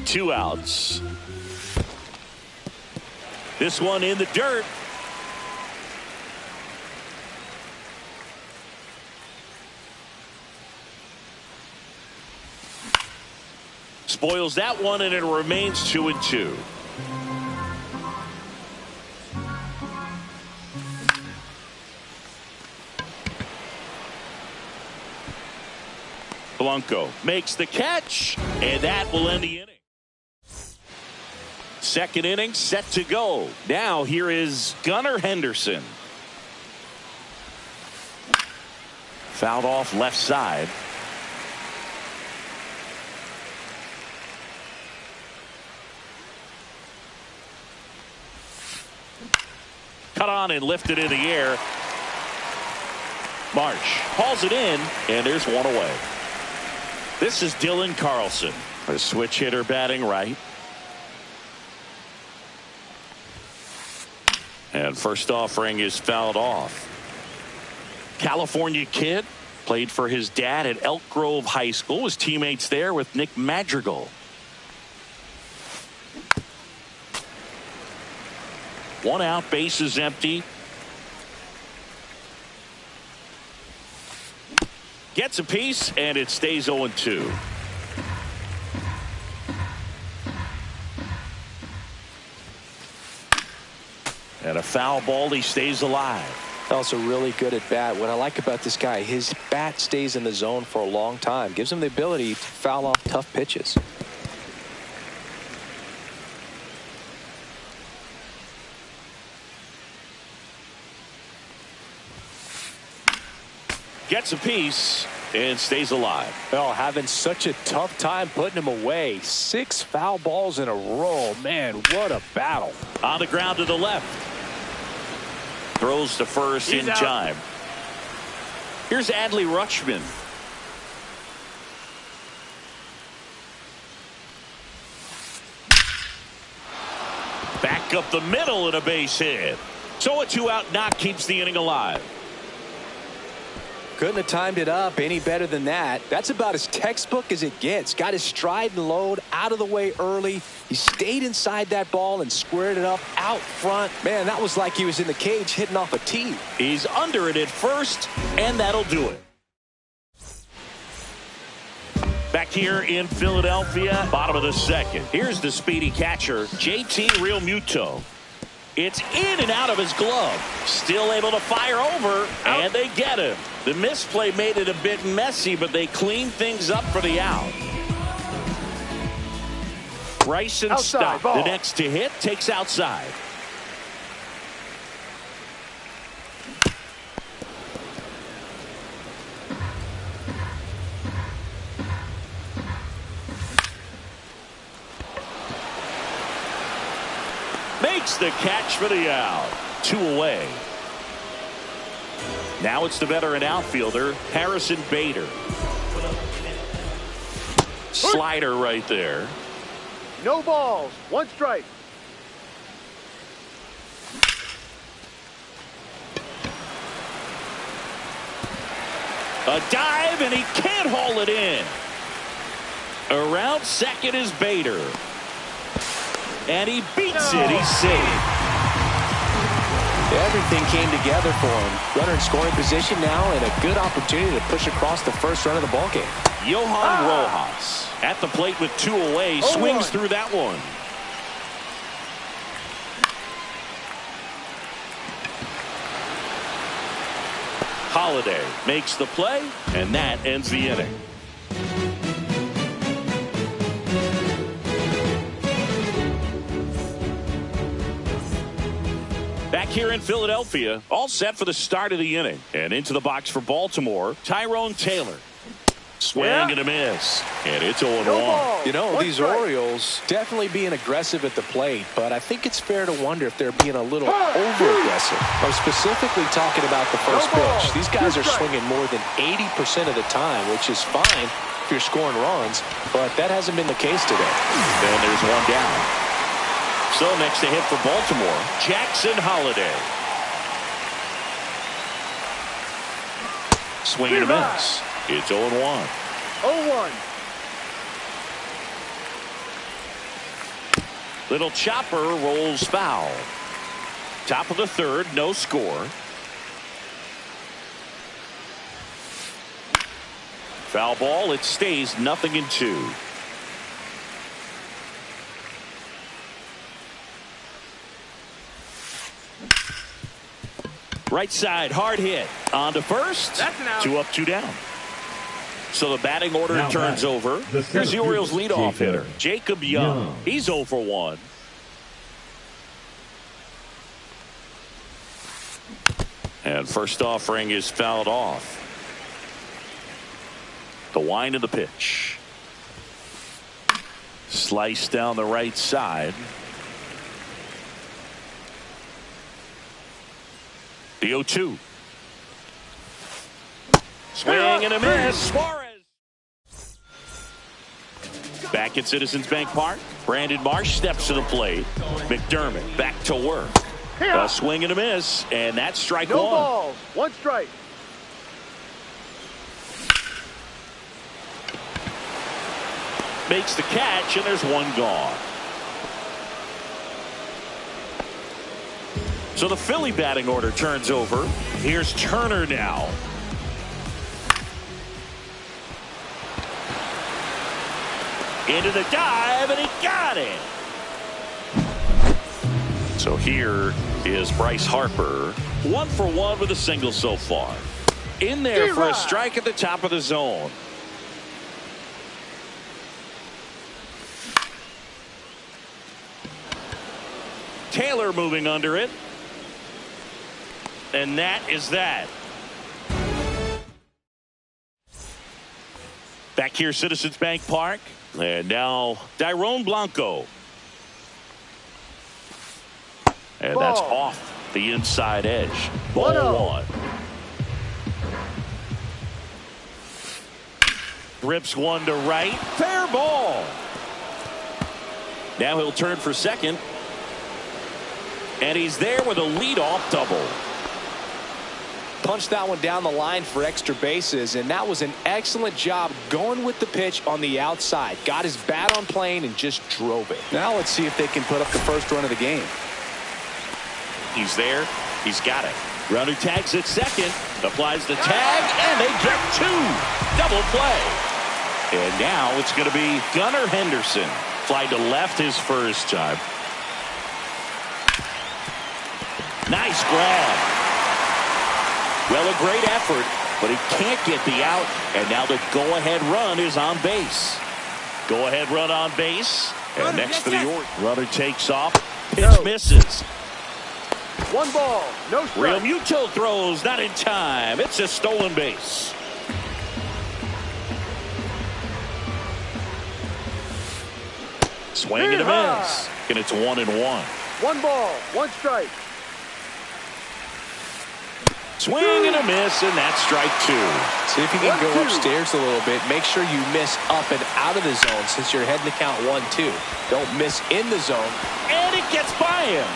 2 outs. This one in the dirt. Spoils that one, and it remains 2-2. Blanco makes the catch, and that will end the inning. 2nd inning set to go. Now here is Gunnar Henderson. Fouled off left side. Cut on and lifted in the air. March hauls it in, and there's 1 away. This is Dylan Carlson, a switch hitter batting right. And first offering is fouled off. California kid, played for his dad at Elk Grove High School, was teammates there with Nick Madrigal. One out, base is empty. Gets a piece, and it stays 0-2. And a foul ball, he stays alive. Also really good at bat. What I like about this guy, his bat stays in the zone for a long time. Gives him the ability to foul off tough pitches. Gets a piece and stays alive. Oh, having such a tough time putting him away. 6 foul balls in a row. Man, what a battle. On the ground to the left. Throws to first in time. Here's Adley Rutschman. Back up the middle and a base hit. So a 2-out knock keeps the inning alive. Couldn't have timed it up any better than that. That's about as textbook as it gets. Got his stride and load out of the way early. He stayed inside that ball and squared it up out front. Man, that was like he was in the cage hitting off a tee. He's under it at first, and that'll do it. Back here in Philadelphia, bottom of the second. Here's the speedy catcher, JT Realmuto. It's in and out of his glove. Still able to fire over, and they get him. The misplay made it a bit messy, but they cleaned things up for the out. Bryson Stott, the next to hit, takes outside. Makes the catch for the out. 2 away. Now it's the veteran outfielder, Harrison Bader. Slider right there. No balls. 1 strike. A dive, and he can't haul it in. Around second is Bader. And he beats it. He's safe. Everything came together for him. Runner in scoring position now, and a good opportunity to push across the first run of the ballgame. Johan Rojas at the plate with 2 away. Swings through that one. Holiday makes the play, and that ends the inning. Back here in Philadelphia, all set for the start of the inning. And into the box for Baltimore, Tyrone Taylor. Swing and a miss. And it's 0-1. You know, these Orioles definitely being aggressive at the plate, but I think it's fair to wonder if they're being a little over-aggressive. I'm specifically talking about the first pitch. These guys are swinging more than 80% of the time, which is fine if you're scoring runs, but that hasn't been the case today. And there's one down. So next to hit for Baltimore, Jackson Holiday. Swing and a miss. It's 0-1. 0-1. Little chopper rolls foul. Top of the third, no score. Foul ball, it stays 0-2. Right side, hard hit. On to first. That's an out. 2 up, 2 down. So the batting order Now turns over. Here's the Orioles leadoff hitter, Jacob Young. He's 0 for 1. And first offering is fouled off. The wind of the pitch. Slice down the right side. The 0-2. Swing and a miss. Suarez. Back at Citizens Bank Park, Brandon Marsh steps to the plate. McDermott back to work. A swing and a miss, and that's strike 1. No balls. 1 strike. Makes the catch, and there's 1 gone. So the Philly batting order turns over. Here's Turner now. Into the dive, and he got it. So here is Bryce Harper. 1 for 1 with a single so far. In there for a strike at the top of the zone. Taylor moving under it. And that is that. Back here, Citizens Bank Park. And now Dairon Blanco. And that's off the inside edge. Ball 1. Rips one to right. Fair ball. Now he'll turn for second. And he's there with a leadoff double. Punched that one down the line for extra bases, and that was an excellent job going with the pitch on the outside. Got his bat on plane and just drove it. Now let's see if they can put up the first run of the game. He's there. He's got it. Runner tags at second. Applies the tag, and they get 2. Double play. And now it's going to be Gunnar Henderson. Fly to left his first time. Nice grab. Well, a great effort, but he can't get the out, and now the go-ahead run is on base. Go-ahead run on base, and next to the order. Runner takes off. Pitch misses. 1 ball, no strike. Real Muto throws, not in time. It's a stolen base. Swing and a miss, and it's 1-1. 1 ball, 1 strike. Swing and a miss, and that's strike 2. See if you can go upstairs a little bit. Make sure you miss up and out of the zone since you're heading to count 1-2. Don't miss in the zone. And it gets by him.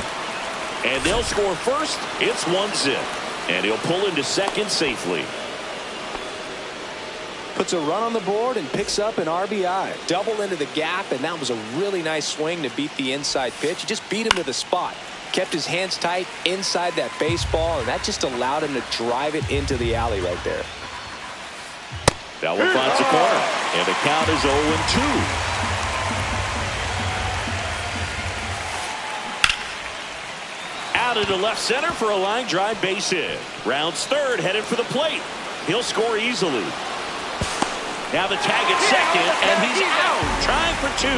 And they'll score first. It's 1-0. And he'll pull into second safely. Puts a run on the board and picks up an RBI. Double into the gap, and that was a really nice swing to beat the inside pitch. He just beat him to the spot. Kept his hands tight inside that baseball, and that just allowed him to drive it into the alley right there. That one finds the corner, and the count is 0-2. Out into left center for a line drive base hit. Rounds third, headed for the plate. He'll score easily. Now the tag at second, and he's out, trying for 2.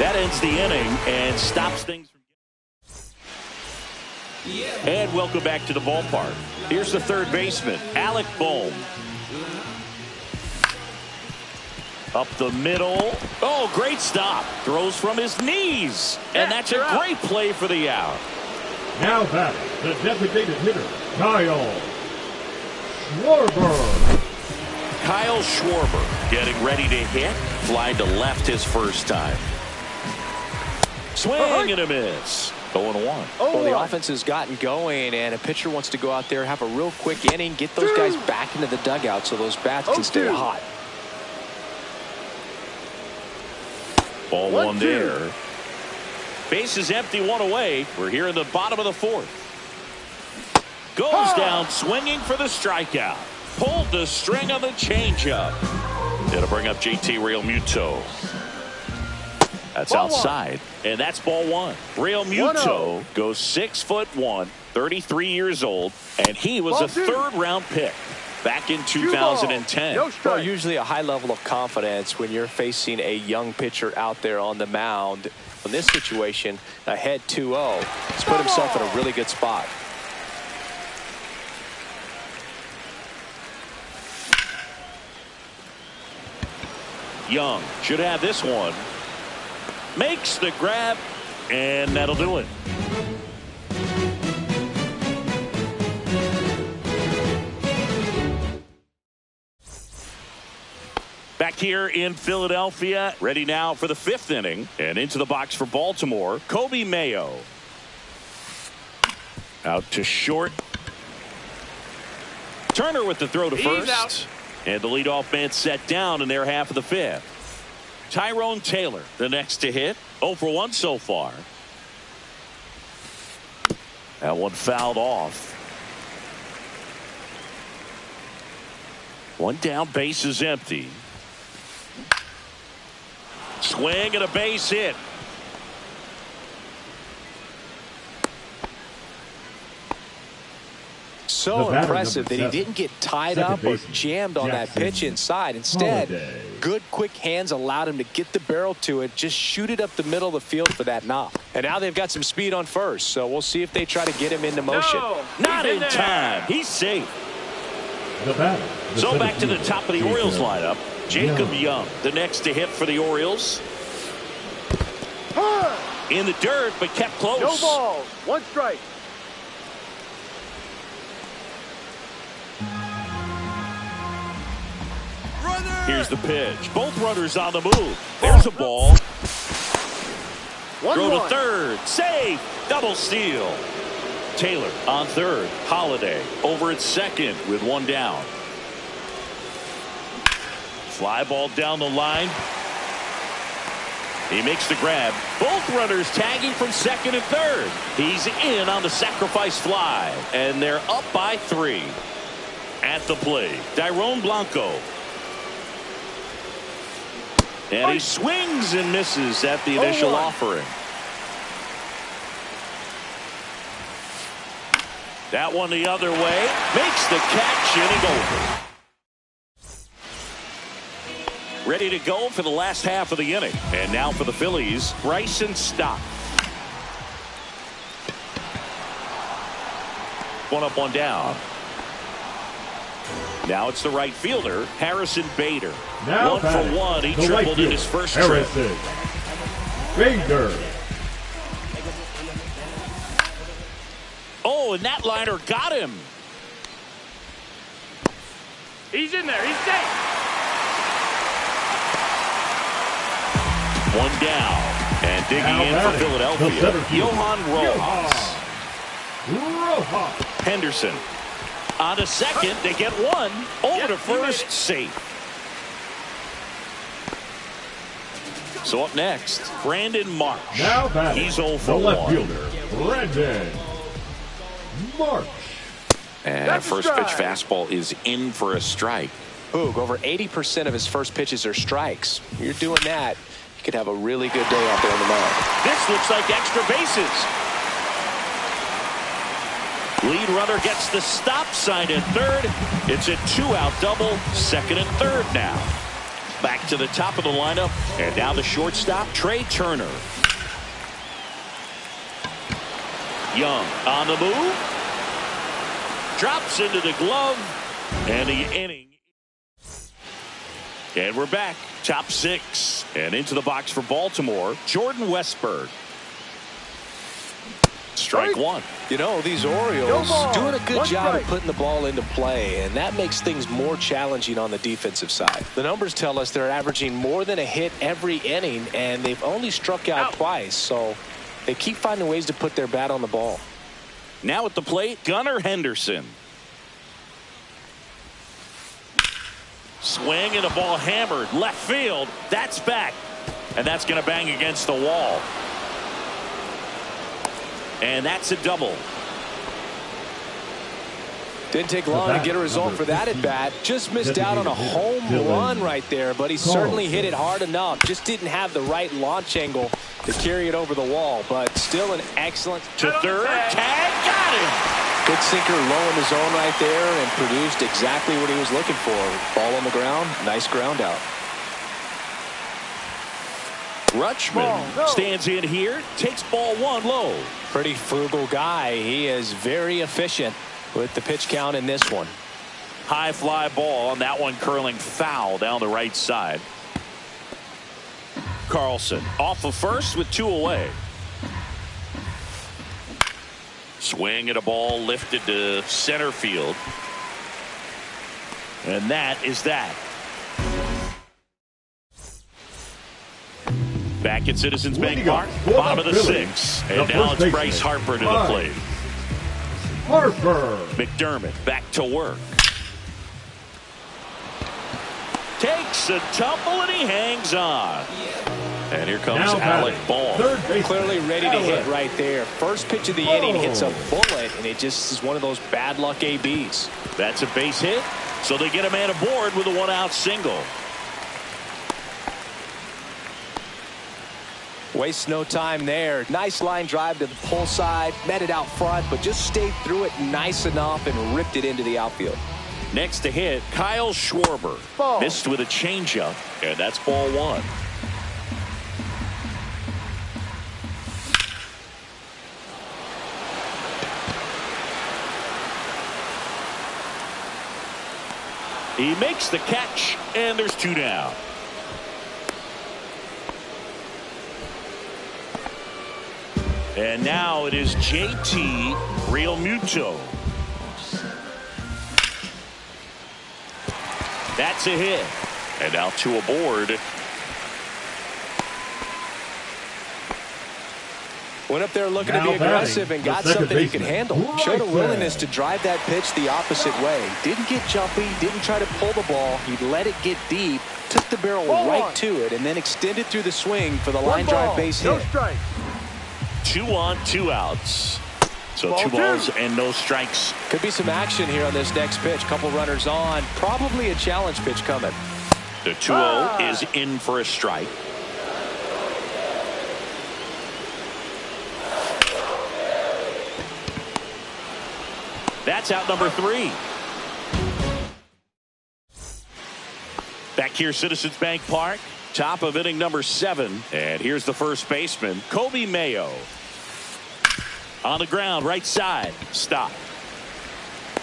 That ends the inning and stops things. And welcome back to the ballpark. Here's the third baseman, Alec Bohm. Up the middle. Oh, great stop. Throws from his knees. And that's a great play for the out. Now batting, the designated hitter, Kyle Schwarber. Kyle Schwarber getting ready to hit. Fly to left his first time. Swing and a miss. 0-1. Well, the offense has gotten going, and a pitcher wants to go out there, have a real quick inning, get those guys back into the dugout so those bats can stay hot. Ball 1 there. Base is empty, 1 away. We're here in the bottom of the 4th. Goes down swinging for the strikeout. Pulled the string on the changeup. It'll bring up JT Realmuto. That's outside, and that's ball 1. Realmuto goes 6'1", 33 years old, and he was a third-round pick back in 2010. Well, usually a high level of confidence when you're facing a young pitcher out there on the mound. In this situation, ahead 2-0, he's put himself in a really good spot. Young should have this one. Makes the grab, and that'll do it. Back here in Philadelphia, ready now for the 5th inning, and into the box for Baltimore, Kobe Mayo. Out to short. Turner with the throw to first. And the leadoff man set down in their half of the 5th. Tyrone Taylor, the next to hit. 0 for 1 so far. That one fouled off. 1 down, base is empty. Swing and a base hit. So impressive that he didn't get tied up or jammed on that pitch inside. Instead, good quick hands allowed him to get the barrel to it, just shoot it up the middle of the field for that knock. And now they've got some speed on first, so we'll see if they try to get him into motion. Not in time. He's safe. So back to the top of the Orioles lineup. Jacob Young, the next to hit for the Orioles. In the dirt, but kept close. No balls. 1 strike. Here's the pitch. Both runners on the move. There's a ball. Throw to third. Save. Double steal. Taylor on third. Holiday over at second with 1 down. Fly ball down the line. He makes the grab. Both runners tagging from second and third. He's in on the sacrifice fly. And they're up by 3. At the plate, Dairon Blanco. And he swings and misses at the initial offering. That one the other way. Makes the catch, inning over. Ready to go for the last half of the inning. And now for the Phillies, Bryson Stott. 1 up, 1 down. Now it's the right fielder, Harrison Bader. Now 1 for 1. He tripled in his first trip. Bader. Oh, and that liner got him. He's in there. He's safe. 1 down. And digging in for Philadelphia, Johan Rojas. Henderson on to second. They get 1. Over to first. Safe. So up next, Brandon Marsh. Now batting, he's 0 for the left 1. fielder, Brandon Marsh. And a first pitch fastball is in for a strike. Boog, over 80% of his first pitches are strikes. You're doing that, you could have a really good day out there on the mound. This looks like extra bases. Lead runner gets the stop sign at third. It's a 2-out double, second and third now. Back to the top of the lineup, and now the shortstop, Trey Turner. Young on the move. Drops into the glove, and the inning. And we're back, top 6, and into the box for Baltimore, Jordan Westburg. Strike 1. You know, these Orioles doing a good job of putting the ball into play, and that makes things more challenging on the defensive side. The numbers tell us they're averaging more than a hit every inning, and they've only struck out twice, so they keep finding ways to put their bat on the ball. Now at the plate, Gunnar Henderson. Swing and a ball hammered left field. That's back, and that's going to bang against the wall. And that's a double. Didn't take long to get a result for that at bat. Just missed out on a home run right there, but he certainly hit it hard enough. Just didn't have the right launch angle to carry it over the wall, but still an excellent. To third, tag, got him. Good sinker low in the zone right there and produced exactly what he was looking for. Ball on the ground, nice ground out. Rutschman stands in here, takes ball 1 low. Pretty frugal guy. He is very efficient with the pitch count in this one. High fly ball, and that one curling foul down the right side. Carlson off of first with 2 away. Swing at a ball lifted to center field. And that is that. Back at Citizens Bank Park, bottom of the 6th. And now it's Bryce Harper to the plate. Harper. McDermott back to work. Takes a tumble and he hangs on. And here comes Alec Bohm. Clearly ready to hit right there. First pitch of the inning hits a bullet, and it just is one of those bad luck ABs. That's a base hit, so they get a man aboard with a 1-out single. Wastes no time there. Nice line drive to the pull side. Met it out front, but just stayed through it nice enough and ripped it into the outfield. Next to hit, Kyle Schwarber. Ball. Missed with a changeup, and that's ball one. He makes the catch, and there's 2 down. And now it is JT Realmuto. That's a hit. And now 2 aboard. Went up there looking Now to be aggressive batting, and got the second something he could baseman, handle. right Showed a there. willingness to drive that pitch the opposite way. Didn't get jumpy, didn't try to pull the ball. He let it get deep, took the barrel Ball right on. to it, and then extended through the swing for the 1 line ball, drive base no hit. strike. 2 on, 2 outs. So Ball 2 balls 2. and no strikes. Could be some action here on this next pitch. Couple runners on. Probably a challenge pitch coming. The 2-0 is in for a strike. That's out number 3. Back here, Citizens Bank Park. Top of inning number 7. And here's the first baseman, Kobe Mayo. On the ground, right side. Stop.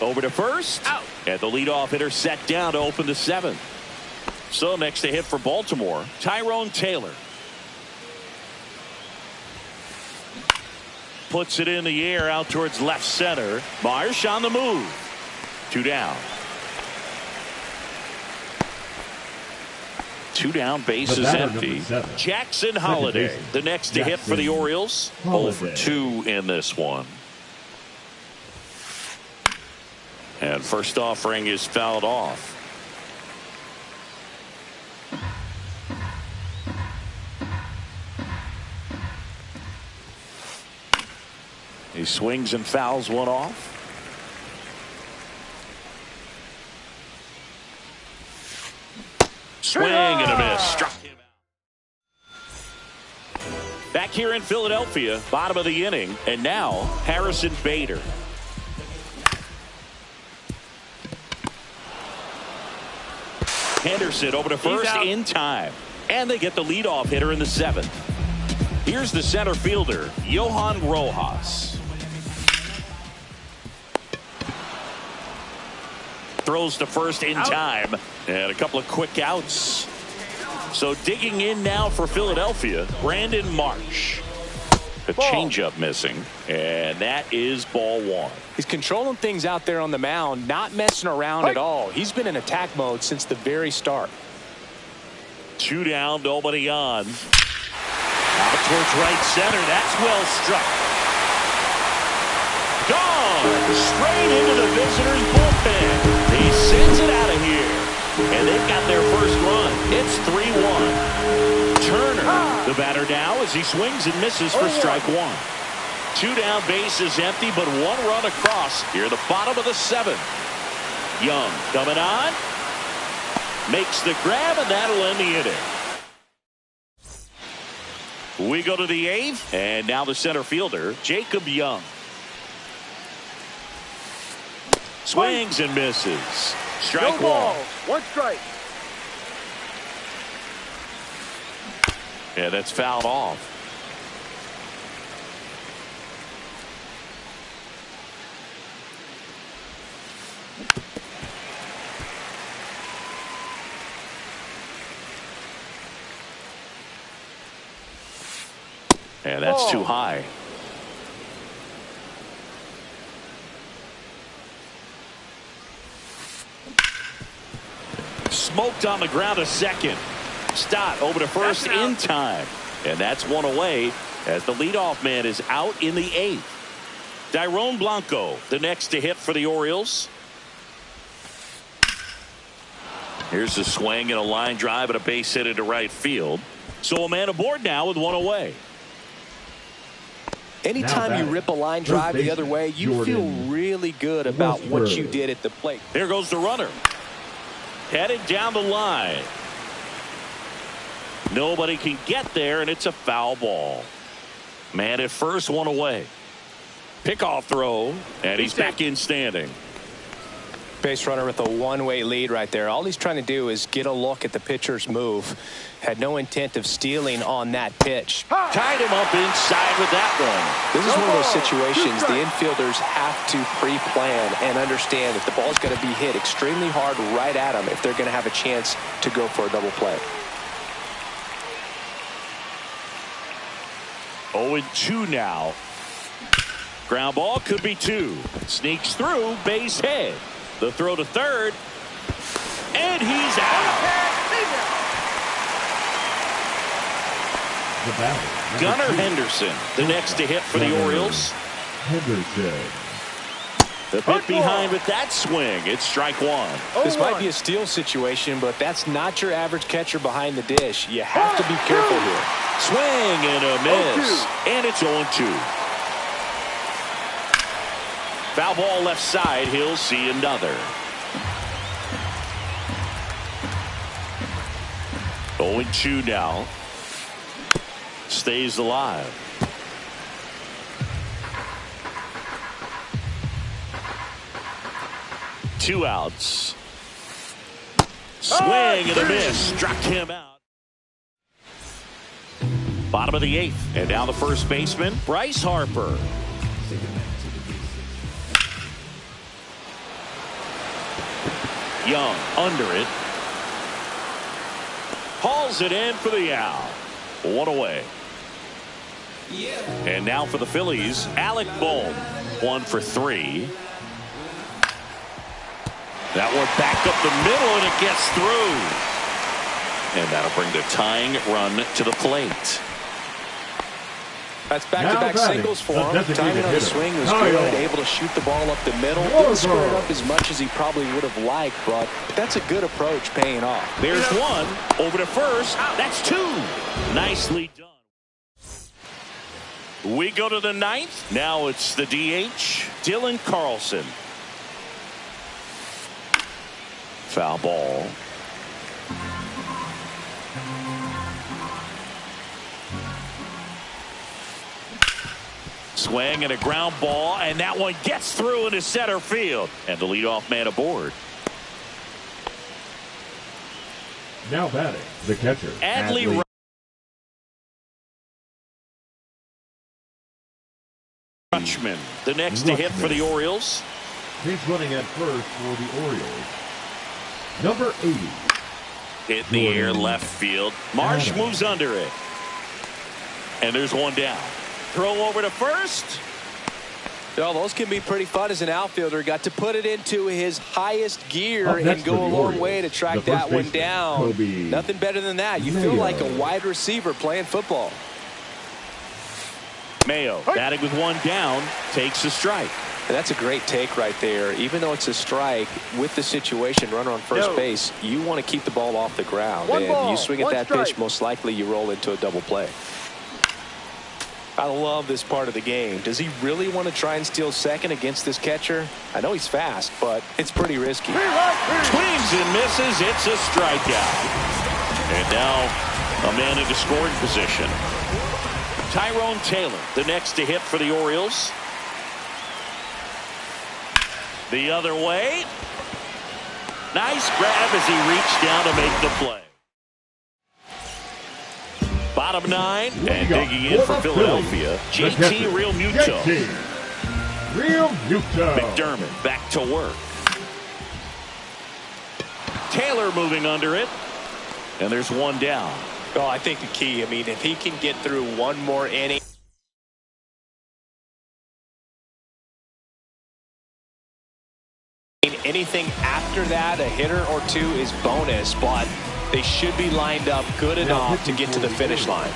Over to first. Out. And the leadoff hitter set down to open the 7th. So next to hit for Baltimore, Tyrone Taylor. Puts it in the air out towards left center. Marsh on the move. 2 down. 2 down, base The is batter, empty. number 7. Jackson Holiday, baseman, the next to hit for the Jackson Orioles. Holiday. 0 for 2 in this one. And first offering is fouled off. He swings and fouls one off. Swing and a miss. Struck him out. Back here in Philadelphia, bottom of the inning, and now Harrison Bader. Henderson over to first in time. And they get the leadoff hitter in the 7th. Here's the center fielder, Johan Rojas. Throws to first in time. And a couple of quick outs. So digging in now for Philadelphia, Brandon Marsh. The changeup missing. And that is ball 1. He's controlling things out there on the mound, not messing around at all. He's been in attack mode since the very start. 2 down, nobody on. Out towards right center. That's well struck. Gone. Straight into the visitors' bullpen. He sends it out of here. And they've got their first run. It's 3-1. Turner, the batter now as he swings and misses for strike 1. 2 down, base is empty, but 1 run across here, the bottom of the 7th. Young coming on. Makes the grab, and that'll end the inning. We go to the 8th, and now the center fielder, Jacob Young. Swings and misses. Strike 1. 1 strike. Yeah, that's fouled off. And that's too high. Smoked on the ground a second. Stott over to first in time. And that's 1 away as the leadoff man is out in the 8th. Dairon Blanco, the next to hit for the Orioles. Here's the swing and a line drive and a base hit into right field. So a man aboard now with 1 away. Anytime you rip a line drive the other way, you feel really good about what you did at the plate. There goes the runner. Headed down the line. Nobody can get there, and it's a foul ball. Man at first, one away. Pickoff throw, and he's back in standing. Base runner with a one-way lead right there. All he's trying to do is get a look at the pitcher's move. Had no intent of stealing on that pitch. Tied him up inside with that one. This is one of those situations the infielders have to pre-plan and understand that the ball is going to be hit extremely hard right at them if they're going to have a chance to go for a double play. 0-2 now. Ground ball could be 2. Sneaks through, base hit. The throw to third, and he's out. Gunnar Henderson, the next to hit for the Orioles. Henderson. The bit behind with that swing. It's strike 1. This might be a steal situation, but that's not your average catcher behind the dish. You have to be careful here. Swing and a miss, and it's 0-2. Foul ball left side. He'll see another. 0-2 now. Stays alive. Two outs. Swing and a miss. Struck him out. Bottom of the 8th. And now the first baseman, Bryce Harper. Young under it. Hauls it in for the out. One away. And now for the Phillies, Alec Bohm. 1 for 3. That one back up the middle, and it gets through. And that'll bring the tying run to the plate. That's back-to-back singles for him. Timing on the swing was good. Able to shoot the ball up the middle. Didn't square it up as much as he probably would have liked, but that's a good approach paying off. There's one. Over to first. That's 2. Nicely done. We go to the 9th. Now it's the DH, Dylan Carlson. Foul ball. Swing and a ground ball, and that one gets through into center field. And the leadoff man aboard. Now batting, the catcher, Adley Rutschman, the next to hit for the Orioles. He's running at first for the Orioles. Number 80. Hit in the air left field. Marsh moves under it. And there's one down. Throw over to first. Well, those can be pretty fun as an outfielder. Got to put it into his highest gear and go a long way to track that one down. Nothing better than that. You feel like a wide receiver playing football. Mayo batting with one down, takes a strike. And that's a great take right there. Even though it's a strike, with the situation, runner on first base, you want to keep the ball off the ground. And you swing at that pitch, most likely you roll into a double play. I love this part of the game. Does he really want to try and steal second against this catcher? I know he's fast, but it's pretty risky. Swings and misses. It's a strikeout. And now a man into scoring position. Tyrone Taylor, the next to hit for the Orioles. The other way. Nice grab as he reached down to make the play. Bottom 9 and digging in for Philadelphia, JT Realmuto. McDermott back to work. Taylor moving under it, and there's one down. Well, I think the key, I mean, if he can get through one more inning, anything after that, a hitter or two is bonus, but they should be lined up good enough to get to the finish line.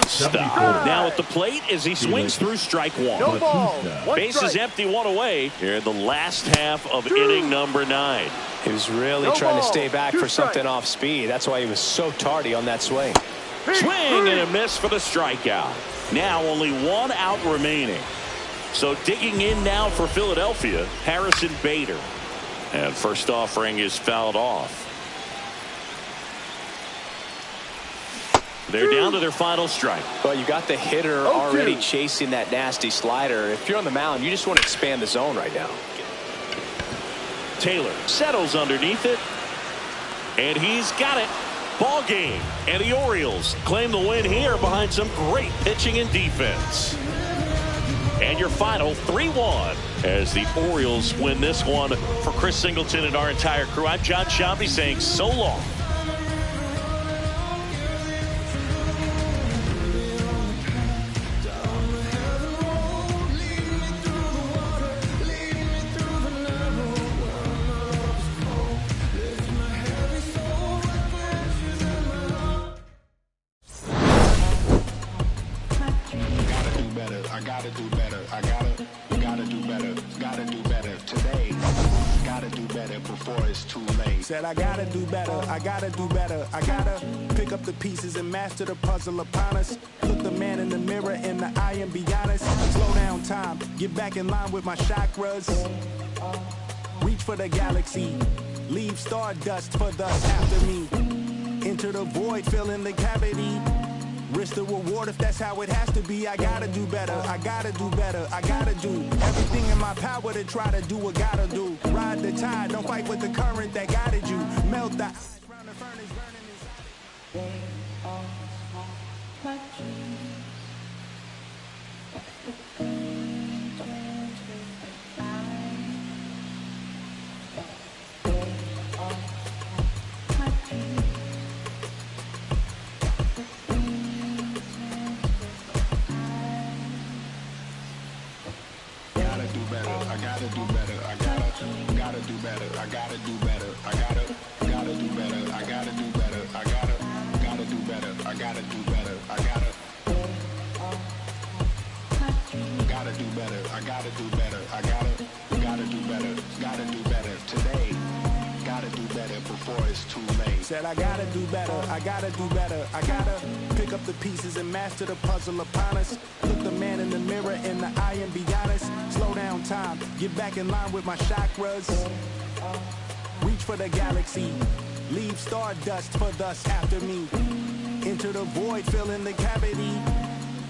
Stop. Now at the plate as he swings through strike 1. No ball. Base is empty, one away here in the last half of inning number 9. He was really trying to stay back for something off speed. That's why he was so tardy on that swing. Swing and a miss for the strikeout. Now only one out remaining. So digging in now for Philadelphia, Harrison Bader. And first offering is fouled off. They're down to their final strike. Well, you got the hitter already chasing that nasty slider. If you're on the mound, you just want to expand the zone right now. Taylor settles underneath it, and he's got it. Ball game, and the Orioles claim the win here behind some great pitching and defense. And your final 3-1 as the Orioles win this one. For Chris Singleton and our entire crew, I'm John Sciambi saying so long. Said I gotta do better, I gotta do better, I gotta pick up the pieces and master the puzzle upon us. Look the man in the mirror in the eye and be honest. Slow down time, get back in line with my chakras. Reach for the galaxy, leave stardust for thus after me. Enter the void, fill in the cavity. Risk the reward if that's how it has to be. I gotta do better, I gotta do better, I gotta do everything in my power to try to do what gotta do. Ride the tide, don't fight with the current that guided you. Melt the ice round the furnace burning inside. Said I gotta do better, I gotta do better, I gotta pick up the pieces and master the puzzle upon us. Look the man in the mirror in the eye and be honest. Slow down time, get back in line with my chakras. Reach for the galaxy, leave stardust for thus after me. Enter the void, fill in the cavity.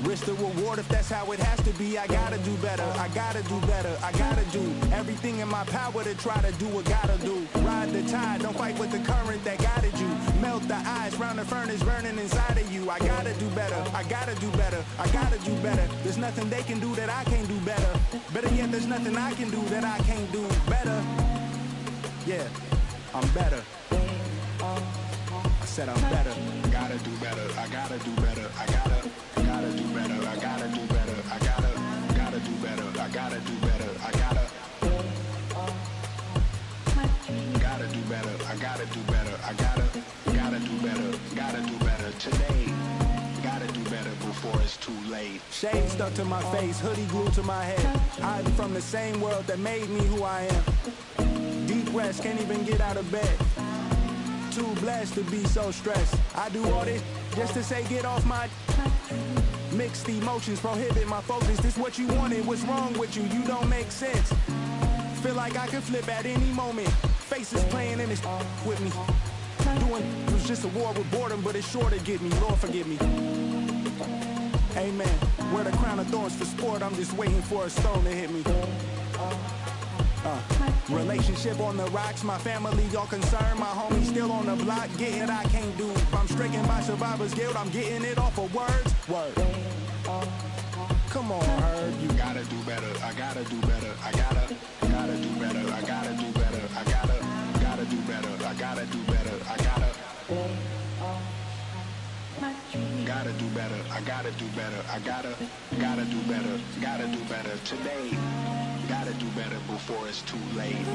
Risk the reward if that's how it has to be. I gotta do better, I gotta do better, I gotta do everything in my power to try to do what gotta do. Ride the tide, don't fight with the current that guided you. Melt the ice round the furnace burning inside of you. I gotta do better, I gotta do better, I gotta do better. There's nothing they can do that I can't do better. Better yet, there's nothing I can do that I can't do better. Yeah, I'm better. I said I'm better. Gotta do better, I gotta do better, I gotta do better, I gotta do better, I gotta do better, I gotta do better, I gotta do better, I gotta do better, I gotta do better today. Gotta do better before it's too late. Shade stuck to my face, hoodie glued to my head. Hiding from the same world that made me who I am. Deep rest, can't even get out of bed. Too blessed to be so stressed. I do all this just to say get off my. Mixed emotions prohibit my focus. This what you wanted, what's wrong with you? You don't make sense. Feel like I can flip at any moment. Faces playing in this with me. Doing it was just a war with boredom, but it's sure to get me. Lord forgive me. Amen. Wear the crown of thorns for sport. I'm just waiting for a stone to hit me. Relationship on the rocks, my family all concerned, my homies still on the block, getting it I can't do. I'm stricken by survivor's guilt, I'm getting it off of words. Word. Come on, Herb. You gotta do better, I gotta do better, I gotta do better, I gotta do better, I gotta do better, I gotta do better, I gotta do better, I gotta do better, I gotta do better today. Gotta do better before it's too late.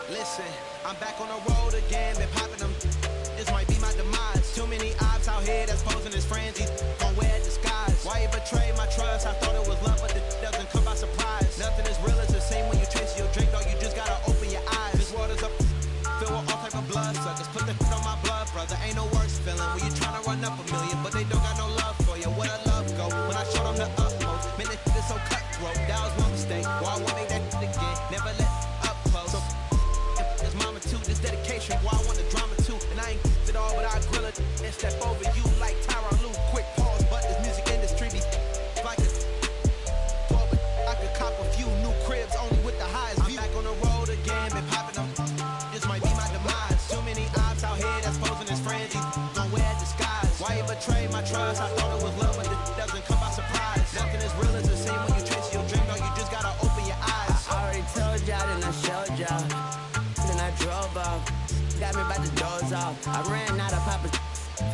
Listen, I'm back on the road again, been popping them. This might be my demise. Too many ops out here that's posing as friends. These gon' wear disguise. Why you betray my trust? I thought it was love, but it doesn't come by surprise. Nothing is real as it seems when you chase your drink, dog. You just gotta open your eyes. This world is up, filled with all type of blood suckers. Put the on my blood, brother. Ain't no worse feeling when you tryna run up a million, but they don't got no love for you. Where the love go? When I showed them the utmost, man, this is so cutthroat. That was one mistake. Why I won't make that again? Never let up close. So it's mama too. This dedication. Why I want the drama too. And I ain't it all, but I grill it and step over you like Tyronn Lue. Quick pause, but this music industry be like a but I could cop a few new cribs only with the highest view. I'm back on the road again, been popping them. This might be my demise. Too many ops out here that's posing as friends. Gon' wear disguise. Why you betray my trust? I thought it was love, but it doesn't come by surprise. Nothing is real as it seems when you chase your dream, dog. You just gotta open your eyes. I already told y'all, then I showed y'all. Then I drove off. Got me by the doors off. I ran out of Papa.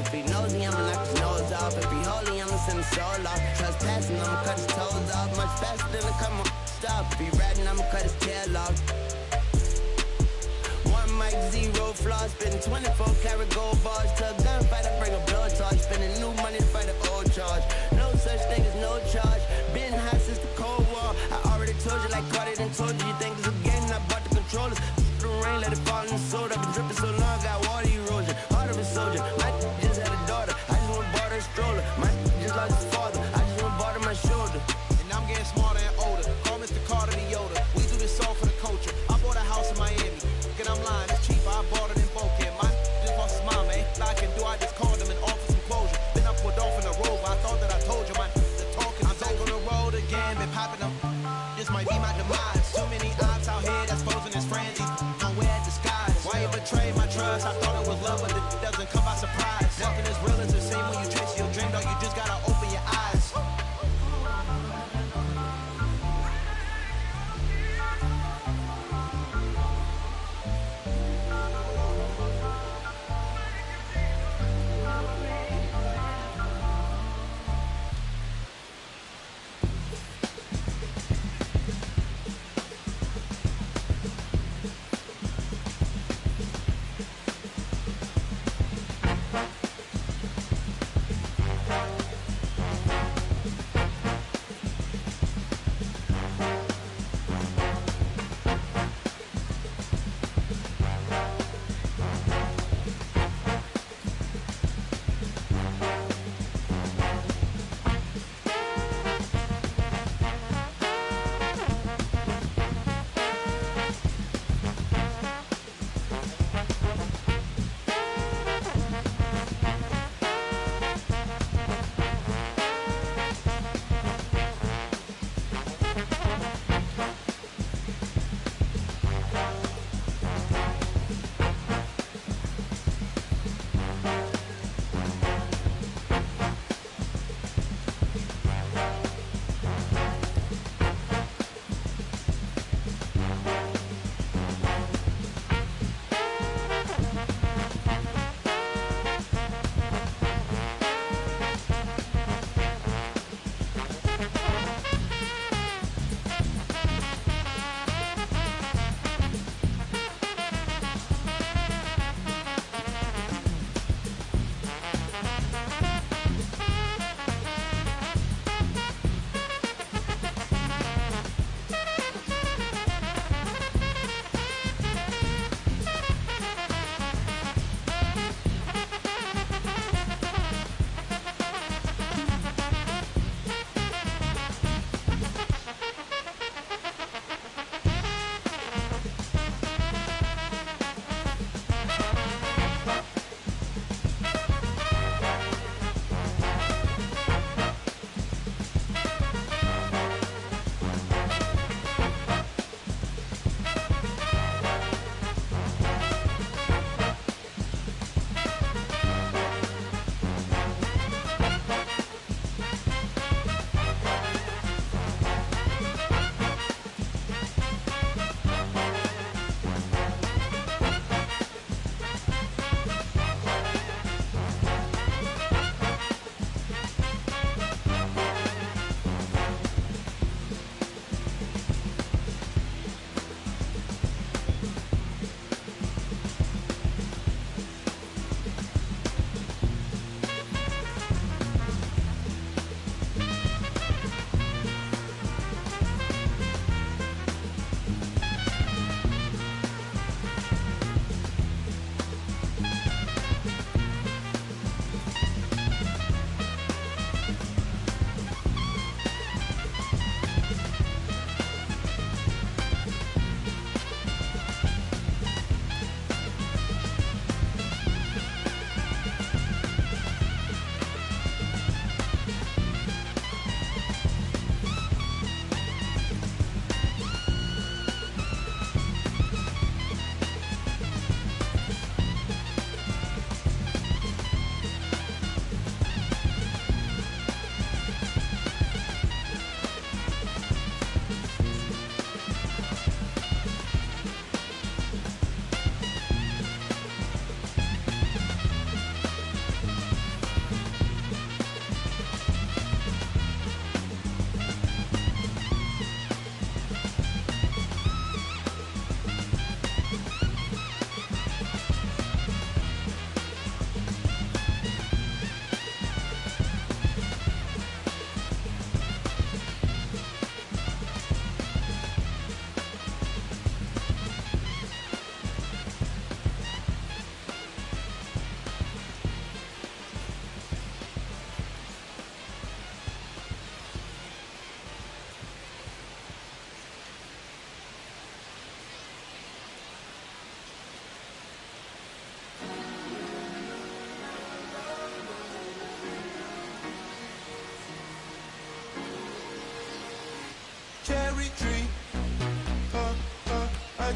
If he nosy, I'ma knock his nose off. If he holy, I'ma send his soul off. Trespassing, I'ma cut his toes off. Much faster than a come on stop. If he ratting, I'ma cut his tail off. One mic, zero flaws. Spitting 24 karat gold bars. To a gunfight, I bring a blow charge. Spending new money to fight an old charge. No such thing as no charge. Been high since the Cold War. I already told you like Cardi done told you. You think it's a game, and I bought the controllers. The rain, let it fall in the soda. Been dripping so long, got water erosion. Heart of a soldier. My just had a daughter. I just went bought her a stroller. My just lost his father. I just went bought her my shoulder. And I'm getting smarter and older. Call Mr. Carter the Yoda. We do this all for the culture. I bought a house in Miami. And I'm lying, it's cheaper. I bought it in Boca. My just lost his mom, man. I can do. I just called him and offered some closure. Then I pulled off in the Rover. I thought that I told you, man. The talking. I'm back on the road again, been popping them. This might be my demise. Too many ops out here that's posing as friends. Gon' wear disguise. Why you betray my trust?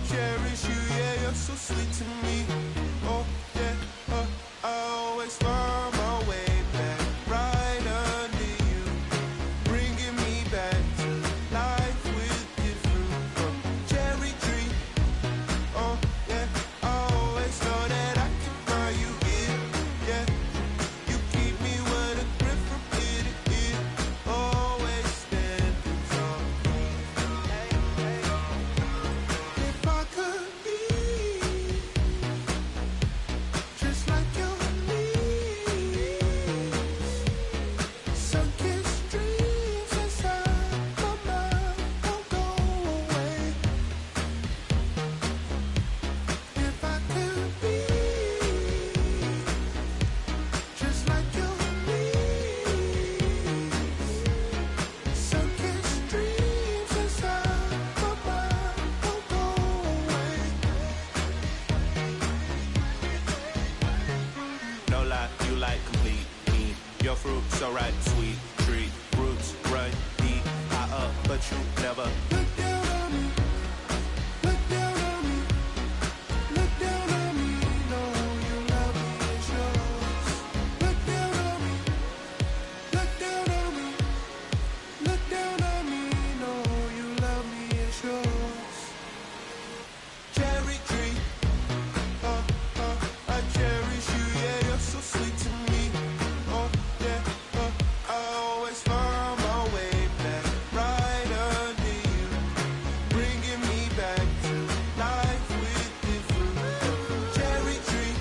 cherish you, yeah, you're so sweet to me. Oh, yeah, I always find my way back right under you, bringing me back to life with different cherry tree. Oh, yeah, I always know that I can find you here, yeah. You keep me with a grip from ear to ear, always standing tall. If I could be just like your knees, sunken streams inside my mind won't go away. If I could be just like your knees, sunken streams inside my mind won't go away. No lie, you like complete me. Your fruit so right, sweet treat. Roots run deep, high up, but you never. Look down on me, look down on me, look down on me. Know you love me, it's yours. Look down on me, look down on me, look down on me. Know you love me, it's yours. Cherry tree, I cherish you, yeah, you're so sweet to me. Oh, yeah, I always find my way back right under you, bringing me back to life with different cherry tree.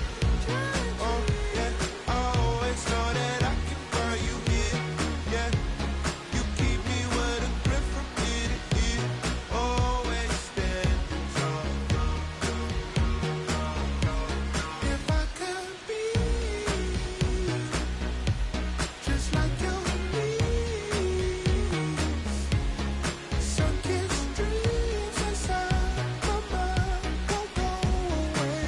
Oh, yeah, I always know that I can find you here, yeah. You keep me with a grip from ear to ear, always standing tall. If I could be just like your knees, sunken streams inside my mind won't go away.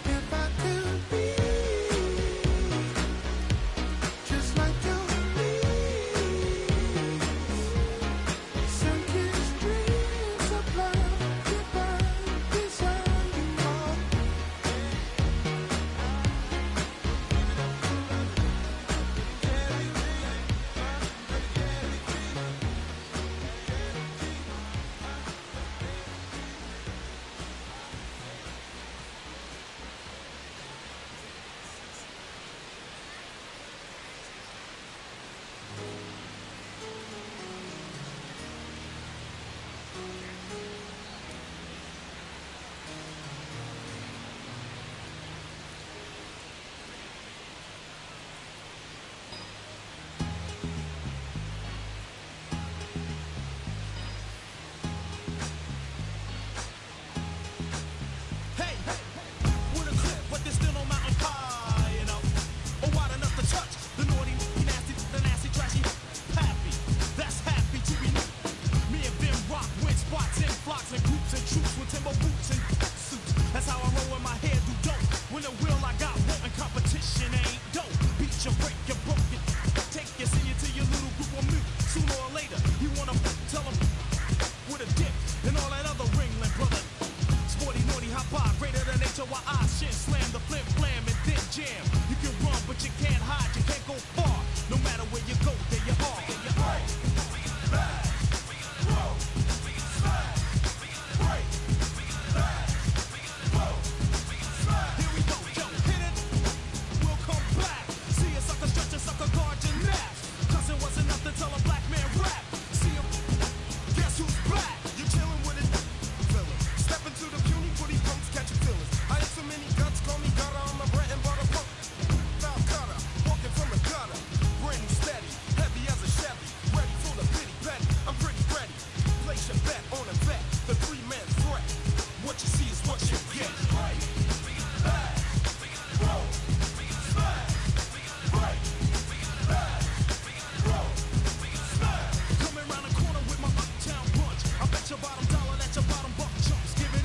If I could be just like your knees, sunken streams supply divine design. Hey, with a clip, but there's still no mountain high enough or wide enough to touch the naughty, nasty, the nasty, trashy, happy. That's happy to be me. Me and them rock with spots and flocks and groups and troops with timber boots and